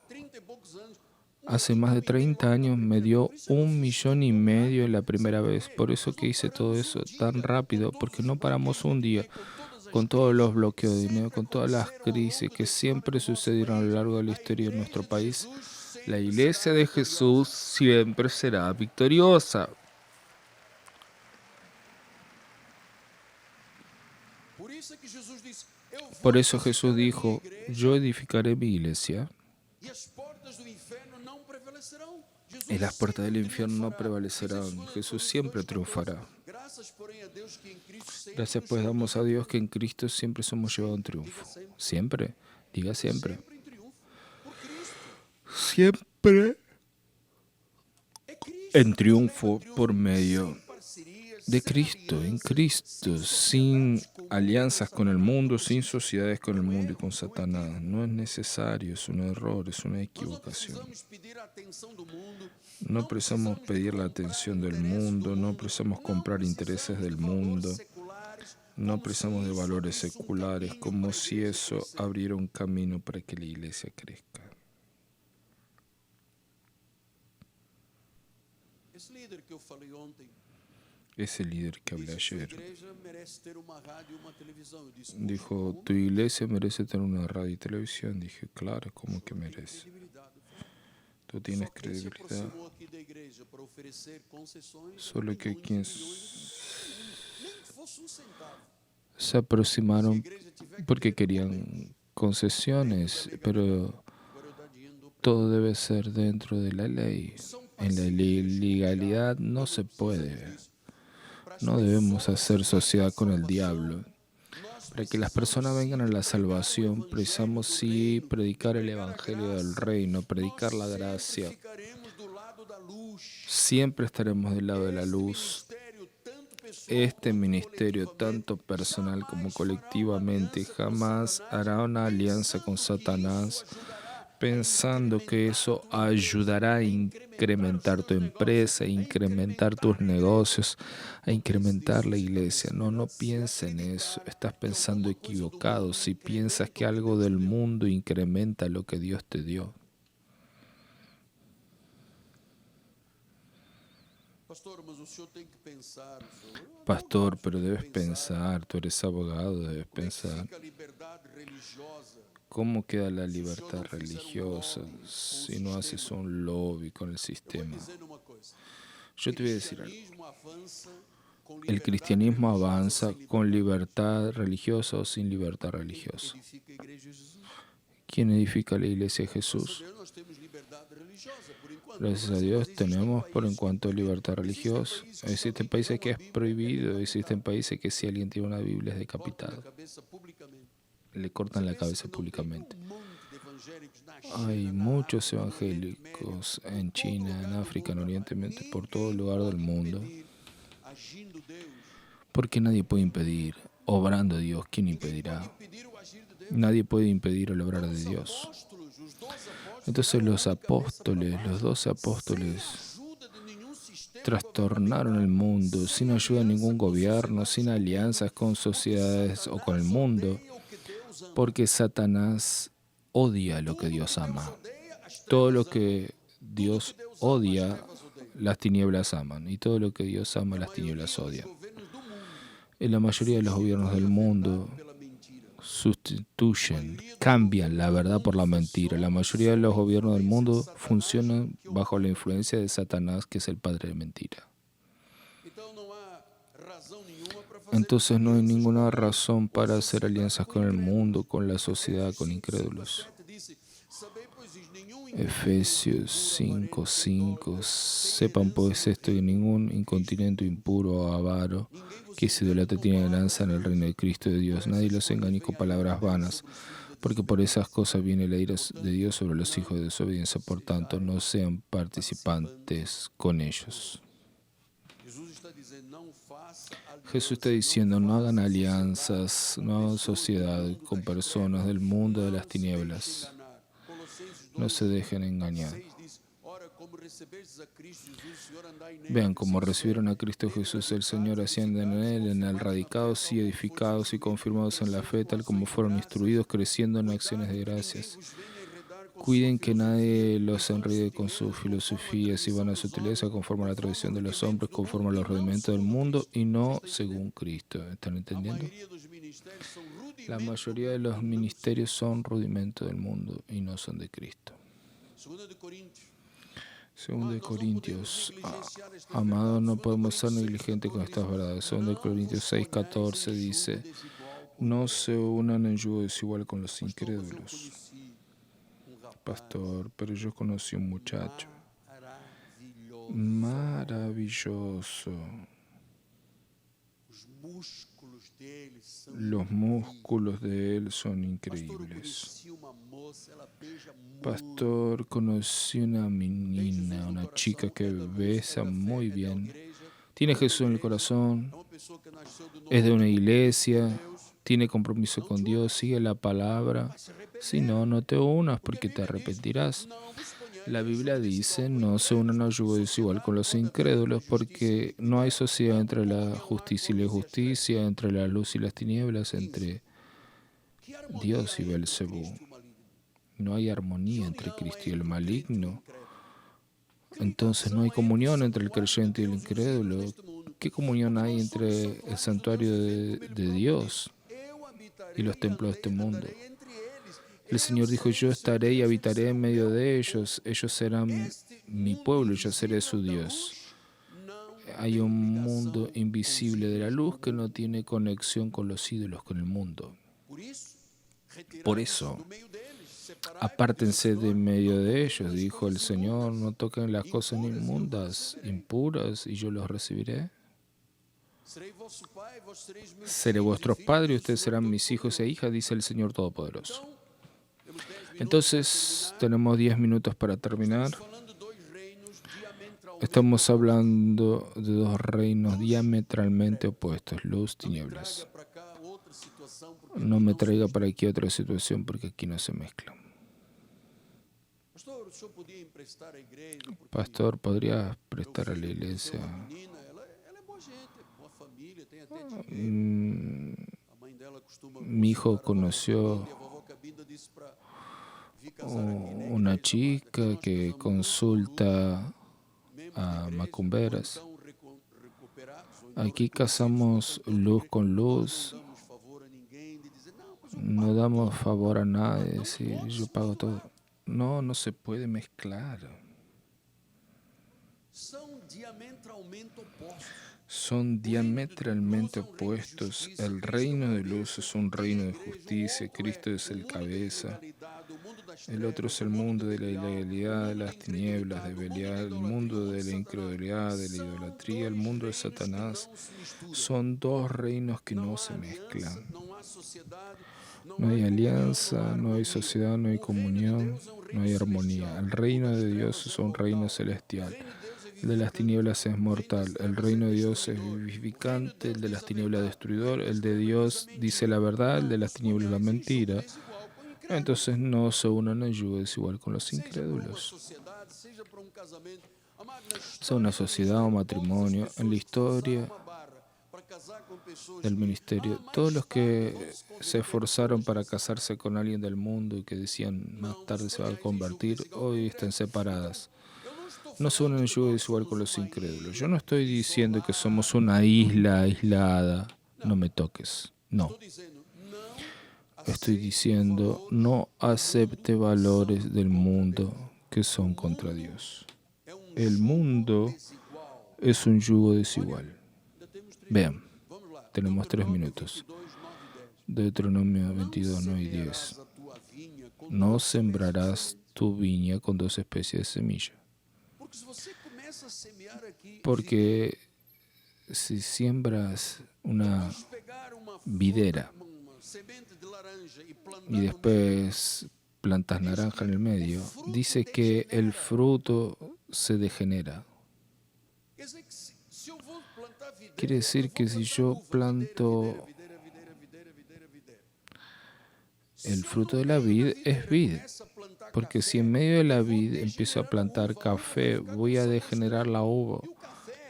Hace más de 30 años me dio 1,5 millones la primera vez. Por eso que hice todo eso tan rápido, porque no paramos un día con todos los bloqueos de dinero, con todas las crisis que siempre sucedieron a lo largo de la historia de nuestro país. La iglesia de Jesús siempre será victoriosa. Por eso Jesús dijo, yo edificaré mi iglesia y las puertas del infierno no prevalecerán. Jesús siempre triunfará. Gracias pues damos a Dios que en Cristo siempre somos llevados a un triunfo. Siempre, diga siempre. Siempre en triunfo por medio de Cristo, en Cristo, sin alianzas con el mundo, sin sociedades con el mundo y con Satanás. No es necesario, es un error, es una equivocación. No precisamos pedir la atención del mundo, no precisamos comprar intereses del mundo, no precisamos de valores seculares, como si eso abriera un camino para que la iglesia crezca. Ese líder que hablé ayer dijo, tu iglesia merece tener una radio y televisión. Dije, claro, ¿cómo que merece? Tú tienes credibilidad. Solo que quienes se aproximaron porque querían concesiones, pero todo debe ser dentro de la ley. En la ilegalidad no se puede. No debemos hacer sociedad con el diablo. Para que las personas vengan a la salvación, precisamos sí predicar el evangelio del reino, predicar la gracia. Siempre estaremos del lado de la luz. Este ministerio, tanto personal como colectivamente, jamás hará una alianza con Satanás pensando que eso ayudará a incrementar tu empresa, a incrementar tus negocios, a incrementar la iglesia. No, no pienses en eso. Estás pensando equivocado si piensas que algo del mundo incrementa lo que Dios te dio. Pastor, pero debes pensar, tú eres abogado, debes pensar. ¿Cómo queda la libertad religiosa si no haces un lobby con el sistema? Yo te voy a decir algo. El cristianismo avanza con libertad religiosa o sin libertad religiosa. ¿Quién edifica la iglesia de Jesús? Gracias a Dios tenemos por en cuanto a libertad religiosa. Existen países que es prohibido, existen países que si alguien tiene una Biblia es decapitado. Le cortan la cabeza públicamente. Hay muchos evangélicos en China, en África, en Oriente Medio, por todo lugar del mundo. Porque nadie puede impedir, obrando Dios, ¿quién impedirá? Nadie puede impedir el obrar de Dios. Entonces los 12 apóstoles, trastornaron el mundo sin ayuda de ningún gobierno, sin alianzas con sociedades o con el mundo, porque Satanás odia lo que Dios ama. Todo lo que Dios odia, las tinieblas aman, y todo lo que Dios ama, las tinieblas odian. En la mayoría de los gobiernos del mundo sustituyen, cambian la verdad por la mentira. La mayoría de los gobiernos del mundo funcionan bajo la influencia de Satanás, que es el padre de mentira. Entonces no hay ninguna razón para hacer alianzas con el mundo, con la sociedad, con incrédulos. Efesios 5:5. Sepan pues esto, que ningún incontinente, impuro o avaro que se idolatra tiene ganancia en el reino de Cristo de Dios. Nadie los engañe con palabras vanas, porque por esas cosas viene la ira de Dios sobre los hijos de desobediencia. Por tanto, no sean participantes con ellos. Jesús está diciendo, no hagan alianzas, no hagan sociedad con personas del mundo de las tinieblas. No se dejen engañar. Vean cómo recibieron a Cristo Jesús el Señor, ascienden en Él, en Él radicados y edificados y confirmados en la fe, tal como fueron instruidos, creciendo en acciones de gracias. Cuiden que nadie los enrede con sus filosofías y vanas sutilezas conforme a la tradición de los hombres, conforme a los rudimentos del mundo y no según Cristo. ¿Están entendiendo? La mayoría de los ministerios son rudimentos del mundo y no son de Cristo. Segundo de Corintios, amado, no podemos ser negligentes con estas verdades. Segundo de Corintios 6:14 dice, no se unan en yugo desigual con los incrédulos. Pastor, pero yo conocí un muchacho maravilloso. Los músculos de él son increíbles. Pastor, conocí una menina, una chica que besa muy bien. Tiene Jesús en el corazón, es de una iglesia, tiene compromiso con Dios, sigue la palabra. Si no, no te unas porque te arrepentirás. La Biblia dice, no se unan a yugo desigual con los incrédulos porque no hay sociedad entre la justicia y la injusticia, entre la luz y las tinieblas, entre Dios y Belcebú. No hay armonía entre Cristo y el maligno. Entonces no hay comunión entre el creyente y el incrédulo. ¿Qué comunión hay entre el santuario de Dios y los templos de este mundo? El Señor dijo, yo estaré y habitaré en medio de ellos. Ellos serán mi pueblo y yo seré su Dios. Hay un mundo invisible de la luz que no tiene conexión con los ídolos, con el mundo. Por eso, apártense de en medio de ellos, dijo el Señor, no toquen las cosas inmundas, impuras, y yo los recibiré. Seré vuestros padres y ustedes serán mis hijos e hijas, dice el Señor Todopoderoso. Entonces, tenemos 10 minutos para terminar. Estamos hablando de dos reinos diametralmente opuestos, luz, tinieblas. No me traiga para aquí otra situación porque aquí no se mezclan. Pastor, ¿podrías prestar a la iglesia? Mi hijo conoció una chica que consulta a macumberas. Aquí casamos luz con luz. No damos favor a nadie, decir yo pago todo. No, no se puede mezclar. Son diametralmente opuestos. El reino de luz es un reino de justicia, Cristo es el cabeza. El otro es el mundo de la ilegalidad, de las tinieblas, de Belial, el mundo de la incredulidad, de la idolatría, el mundo de Satanás. Son dos reinos que no se mezclan. No hay alianza, no hay sociedad, no hay comunión, no hay armonía. El reino de Dios es un reino celestial. El de las tinieblas es mortal. El reino de Dios es vivificante, el de las tinieblas destruidor. El de Dios dice la verdad, el de las tinieblas la mentira. Entonces no se unan en yugo desigual con los incrédulos. Sea una sociedad o matrimonio, en la historia del ministerio, todos los que se esforzaron para casarse con alguien del mundo y que decían más tarde se va a convertir, hoy están separadas. No se unen en yugo desigual con los incrédulos. Yo no estoy diciendo que somos una isla aislada, no me toques, no. Estoy diciendo, no acepte valores del mundo que son contra Dios. El mundo es un yugo desigual. Vean, tenemos 3 minutos. Deuteronomio 22, 9 y 10. No sembrarás tu viña con 2 especies de semilla. Porque si siembras una videra y después plantas naranja en el medio, dice que el fruto se degenera. Quiere decir que si yo planto el fruto de la vid, es vid. Porque si en medio de la vid empiezo a plantar café, voy a degenerar la uva.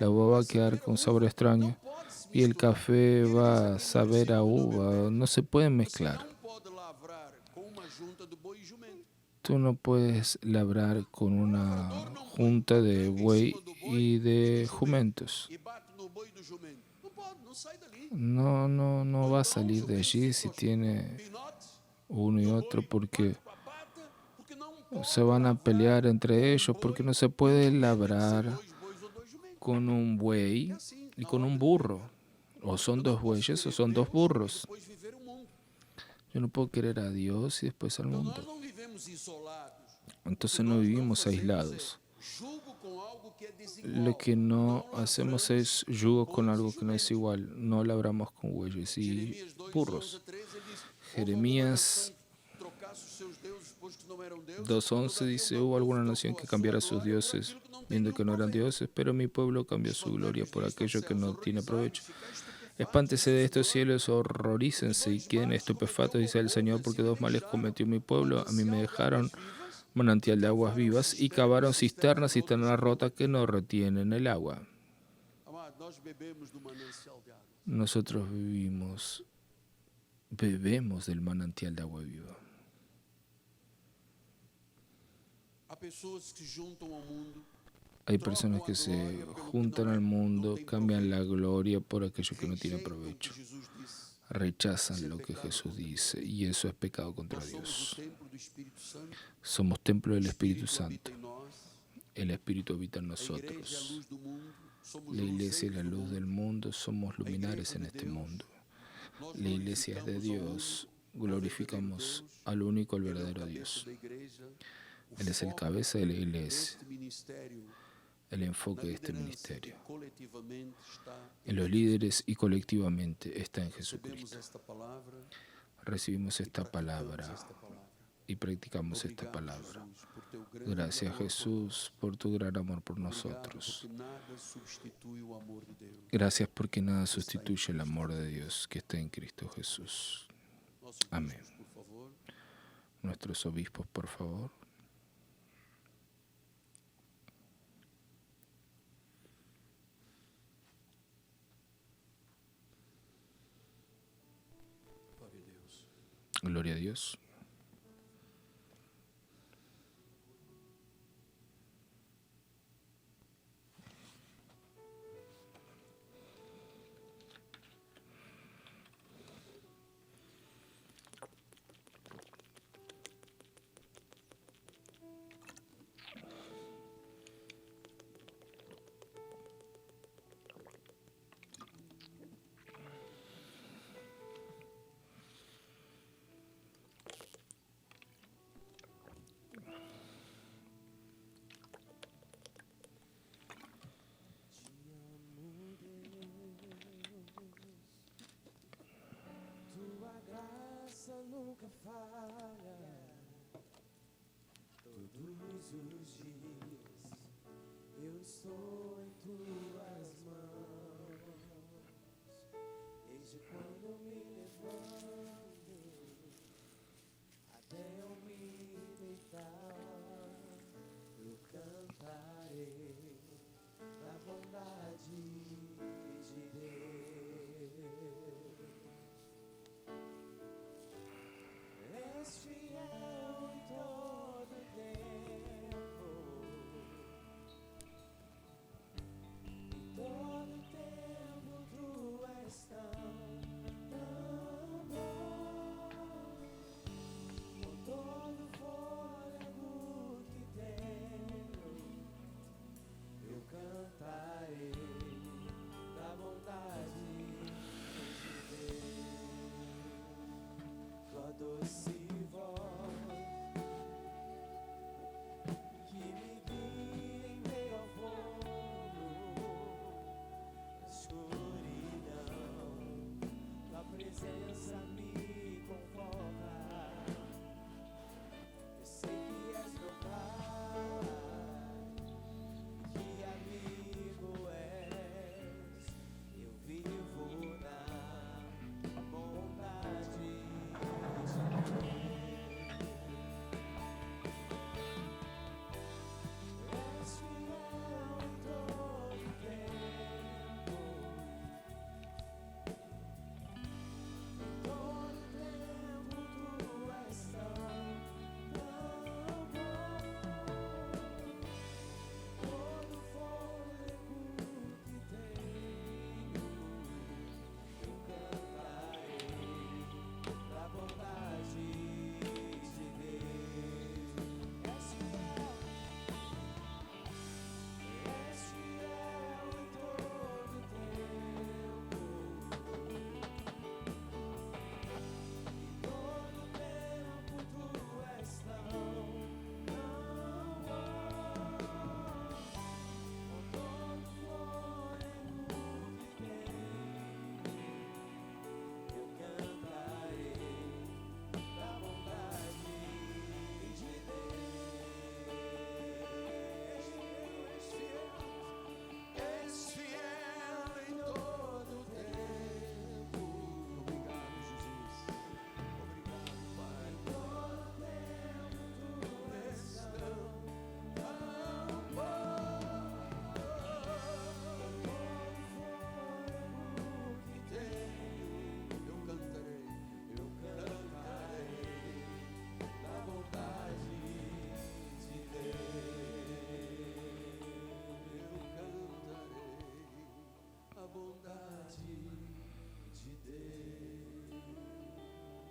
La uva va a quedar con sabor extraño y el café va a saber a uva. No se pueden mezclar. Tú no puedes labrar con una junta de buey y de jumentos. No va a salir de allí si tiene uno y otro porque se van a pelear entre ellos porque no se puede labrar con un buey y con un burro. O son 2 bueyes o son 2 burros. Yo no puedo querer a Dios y después al mundo. Entonces no vivimos aislados. Lo que no hacemos es yugo con algo que no es igual. No labramos con bueyes y burros. Jeremías 2:11 dice: hubo alguna nación que cambiara sus dioses, viendo que no eran dioses, pero mi pueblo cambió su gloria por aquello que no tiene provecho. Espántese de estos cielos, horrorícense y queden estupefactos, dice el Señor, porque dos males cometió mi pueblo. A mí me dejaron manantial de aguas vivas y cavaron cisternas rotas que no retienen el agua. Nosotros bebemos del manantial de agua viva. Hay personas que se juntan al mundo, cambian la gloria por aquello que no tiene provecho. Rechazan lo que Jesús dice y eso es pecado contra Dios. Somos templo del Espíritu Santo. El Espíritu habita en nosotros. La iglesia es la luz del mundo, somos luminares en este mundo. La iglesia es de Dios, glorificamos al único, al verdadero Dios. Él es el cabeza de la iglesia, el enfoque de este ministerio. En los líderes y colectivamente está en Jesucristo. Recibimos esta palabra y practicamos esta palabra. Gracias, Jesús, por tu gran amor por nosotros. Gracias porque nada sustituye el amor de Dios que está en Cristo Jesús. Amén. Nuestros obispos, por favor. Gloria a Dios. Nunca falha, todos os dias eu estou em tuas mãos, desde quando me levanto até eu me deitar, eu cantarei da bondade de Deus. És fiel em todo tempo,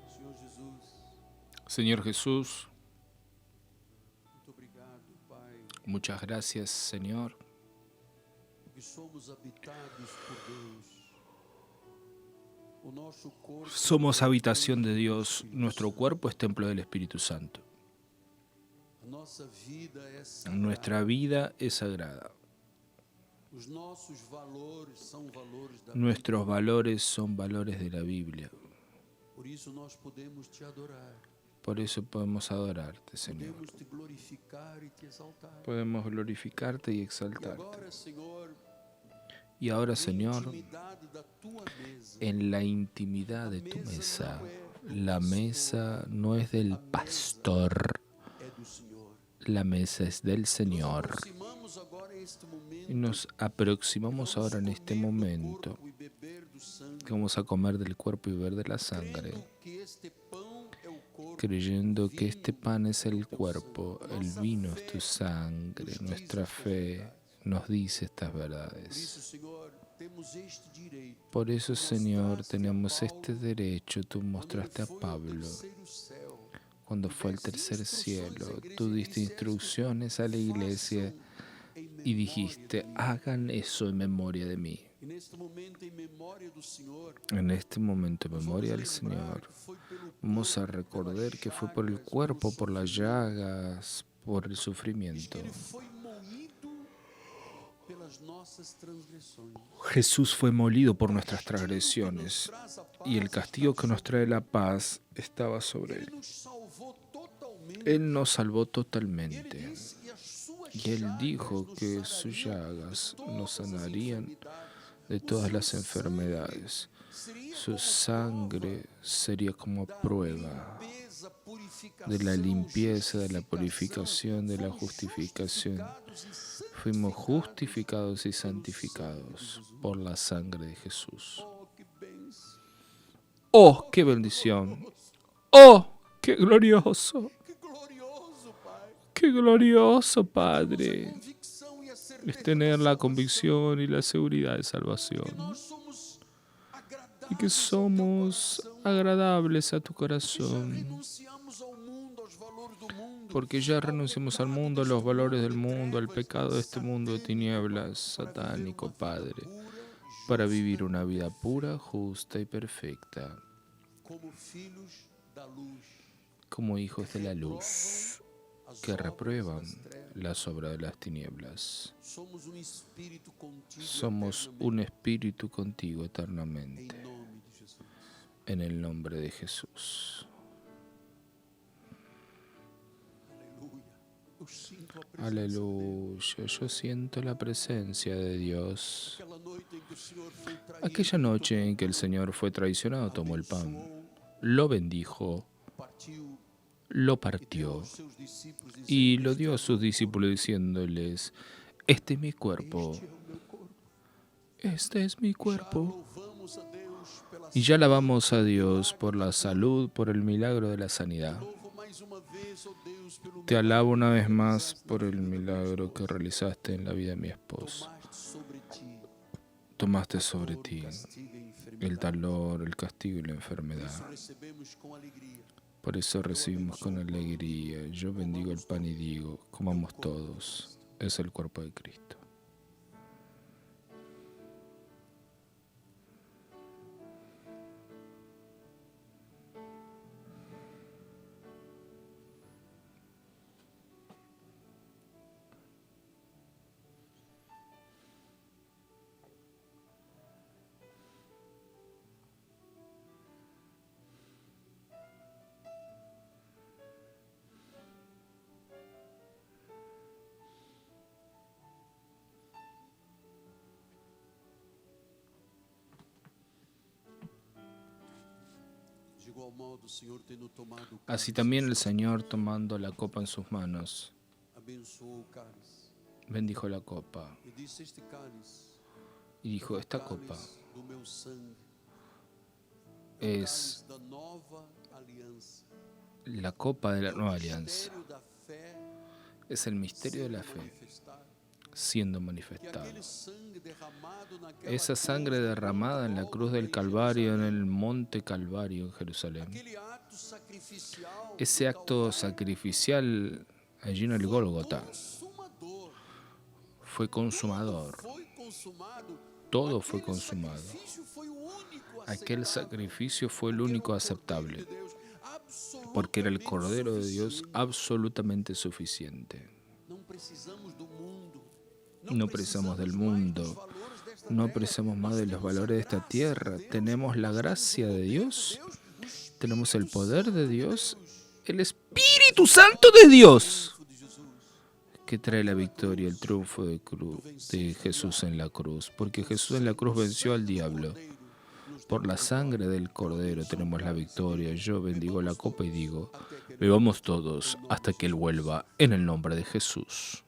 Senhor Jesus, Señor Jesús, muito obrigado, Pai, muchas gracias, Señor, porque somos habitados por Deus. O nosso corpo somos é habitación de templo do Dios, Espírito nuestro Santo. cuerpo es templo del Espíritu Santo. A nossa vida é sagrada. Nuestra vida es sagrada. Os nossos valores são valores da Nuestros Bíblia. valores son valores de la Biblia. Por isso nós podemos te adorar. Por eso podemos adorarte, Señor. Podemos te glorificar e te exaltar. Podemos glorificarte y E exaltarte. agora, Senhor, Y ahora, na Señor, intimidade da tua mesa, en la intimidad de tu mesa, la mesa no es del pastor, é do Senhor. la mesa es del Nos Señor. aproximamos agora a este momento. Y nos aproximamos ahora en este comer do momento corpo e beber do sangue, que vamos a comer del cuerpo y beber de la sangre, crendo que este pão é o corpo, creyendo que este pan es el cuerpo, el vino es tu sangre. Nuestra fe nos dice estas Por verdades. isso, Senhor, temos este direito. Por eso, Señor, tenemos este derecho. Tú mostraste a Pablo cuando fue al tercer cielo. Tú diste instrucciones a la iglesia y dijiste, hagan eso en memoria de mí. E neste momento, em memória do Senhor, En este momento, en nós memoria del vamos lembrar Señor, que foi pelo vamos a corpo, recordar pelas que fue por el chagas, cuerpo, pelo por las sofrimento, llagas, por el diz sufrimiento. que ele foi moído pelas nossas transgressões. Jesús fue molido por nuestras O castigo que nos transgresiones traz a paz y el castigo está que nos sobre trae la paz estaba sobre ele. él. Nos salvou totalmente. Él nos salvó E ele totalmente. disse, e as suas Y él chagas dijo nos que sus sarariam llagas de nos todas as sanarían enfermidades. de O todas seu las sangue enfermedades. seria Su como sangre sería como prova prueba da limpeza, purificação, de la limpieza, de la justificação. purificación, de la Fomos justificación. justificados e Fuimos santificados justificados y pelo sangue de santificados Jesus. por la sangre de Jesús. Oh, que bênção. ¡Oh, qué bendición! ¡Oh, qué glorioso! Que glorioso, Pai. ¡Qué glorioso, Temos a Padre! convicção e a Es certeza tener da la salvação. convicción y la seguridad de Que salvación. nós somos Y que agradáveis ao teu somos coração. agradables a tu Que já corazón. renunciamos ao mundo, aos valores do mundo. Porque ya ao renunciamos al pecado mundo, a deste los valores del mundo de mundo, al trevas, pecado de este mundo de satânico, tinieblas, para viver satánico, uma vida Padre, pura, para justa vivir una e vida perfeita, pura, justa y perfecta, como filhos da luz, como hijos de la luz, as que obras reprueban das trevas. las obras de las tinieblas. Somos um espírito contigo Somos eternamente, un espíritu contigo em eternamente, nome de Jesus. en el nombre de Jesús. Aleluia. Eu sinto a presença dele. Aleluya, yo siento la presencia de Dios. Aquela noite em que o Senhor foi traído, Aquella noche en que el Señor fue traicionado, tomó el pan, abençoou, lo bendijo, partiu lo e deu partió aos seus discípulos y dizendo, lo "Este dio é a o sus meu discípulos diciéndoles, este es mi cuerpo, corpo, este é o meu corpo." este es mi Já cuerpo. louvamos a Deus pela Y ya alabamos a saúde, Dios pelo por la milagre da salud, por el milagro de la cura. sanidad. Louvo mais uma vez, ó Deus, pelo Te milagre alabo una que vez más realizaste na por el vida da minha milagro que esposa. realizaste en la vida de mi esposa. Tomaste sobre ti Tomaste a sobre dor, o ti castigo e a el enfermidade. dolor, el castigo y la Por isso enfermedad. recebemos com alegria Por eso recibimos con alegría. Yo bendigo el pan y digo, comamos todos. Es el cuerpo de Cristo. de igual modo, o Senhor tendo tomado o Así cálice, también el Señor, tomando la copa en sus manos, abençoou o cálice bendijo la copa e disse: Este cálice y dijo, é o esta copa cálice do meu sangue, es cálice da nova aliança. la copa de la É o nueva alianza. mistério da fé Es el misterio de la sendo fe manifestado. siendo E manifestado. aquele sangue derramado naquela Esa sangre derramada en la cruz del Calvario, en el monte Calvario en Jerusalén. aquele acto sacrificial Ese acto sacrificial allí en el Gólgota consumador. fue consumador. Foi consumado. Todo fue Aquele consumado. sacrifício foi o único Aquel aceitável, sacrificio fue el porque era único o Cordeiro aceptable, de Deus, porque era el absolutamente Cordero de Dios suficiente. absolutamente suficiente. Não precisamos do mundo. No precisamos del mundo, valores desta no terra. precisamos más de los valores de esta tierra. Tenemos la gracia de Dios, tenemos el poder de Dios, el Espíritu Santo de Dios, de Jesus. que trae la victoria, el triunfo de Jesús en la cruz. Porque Jesús en la cruz venció al diablo. Por la sangre del Cordero tenemos la victoria. Yo bendigo la copa y digo, bebamos todos hasta que Él vuelva en el nombre de Jesús.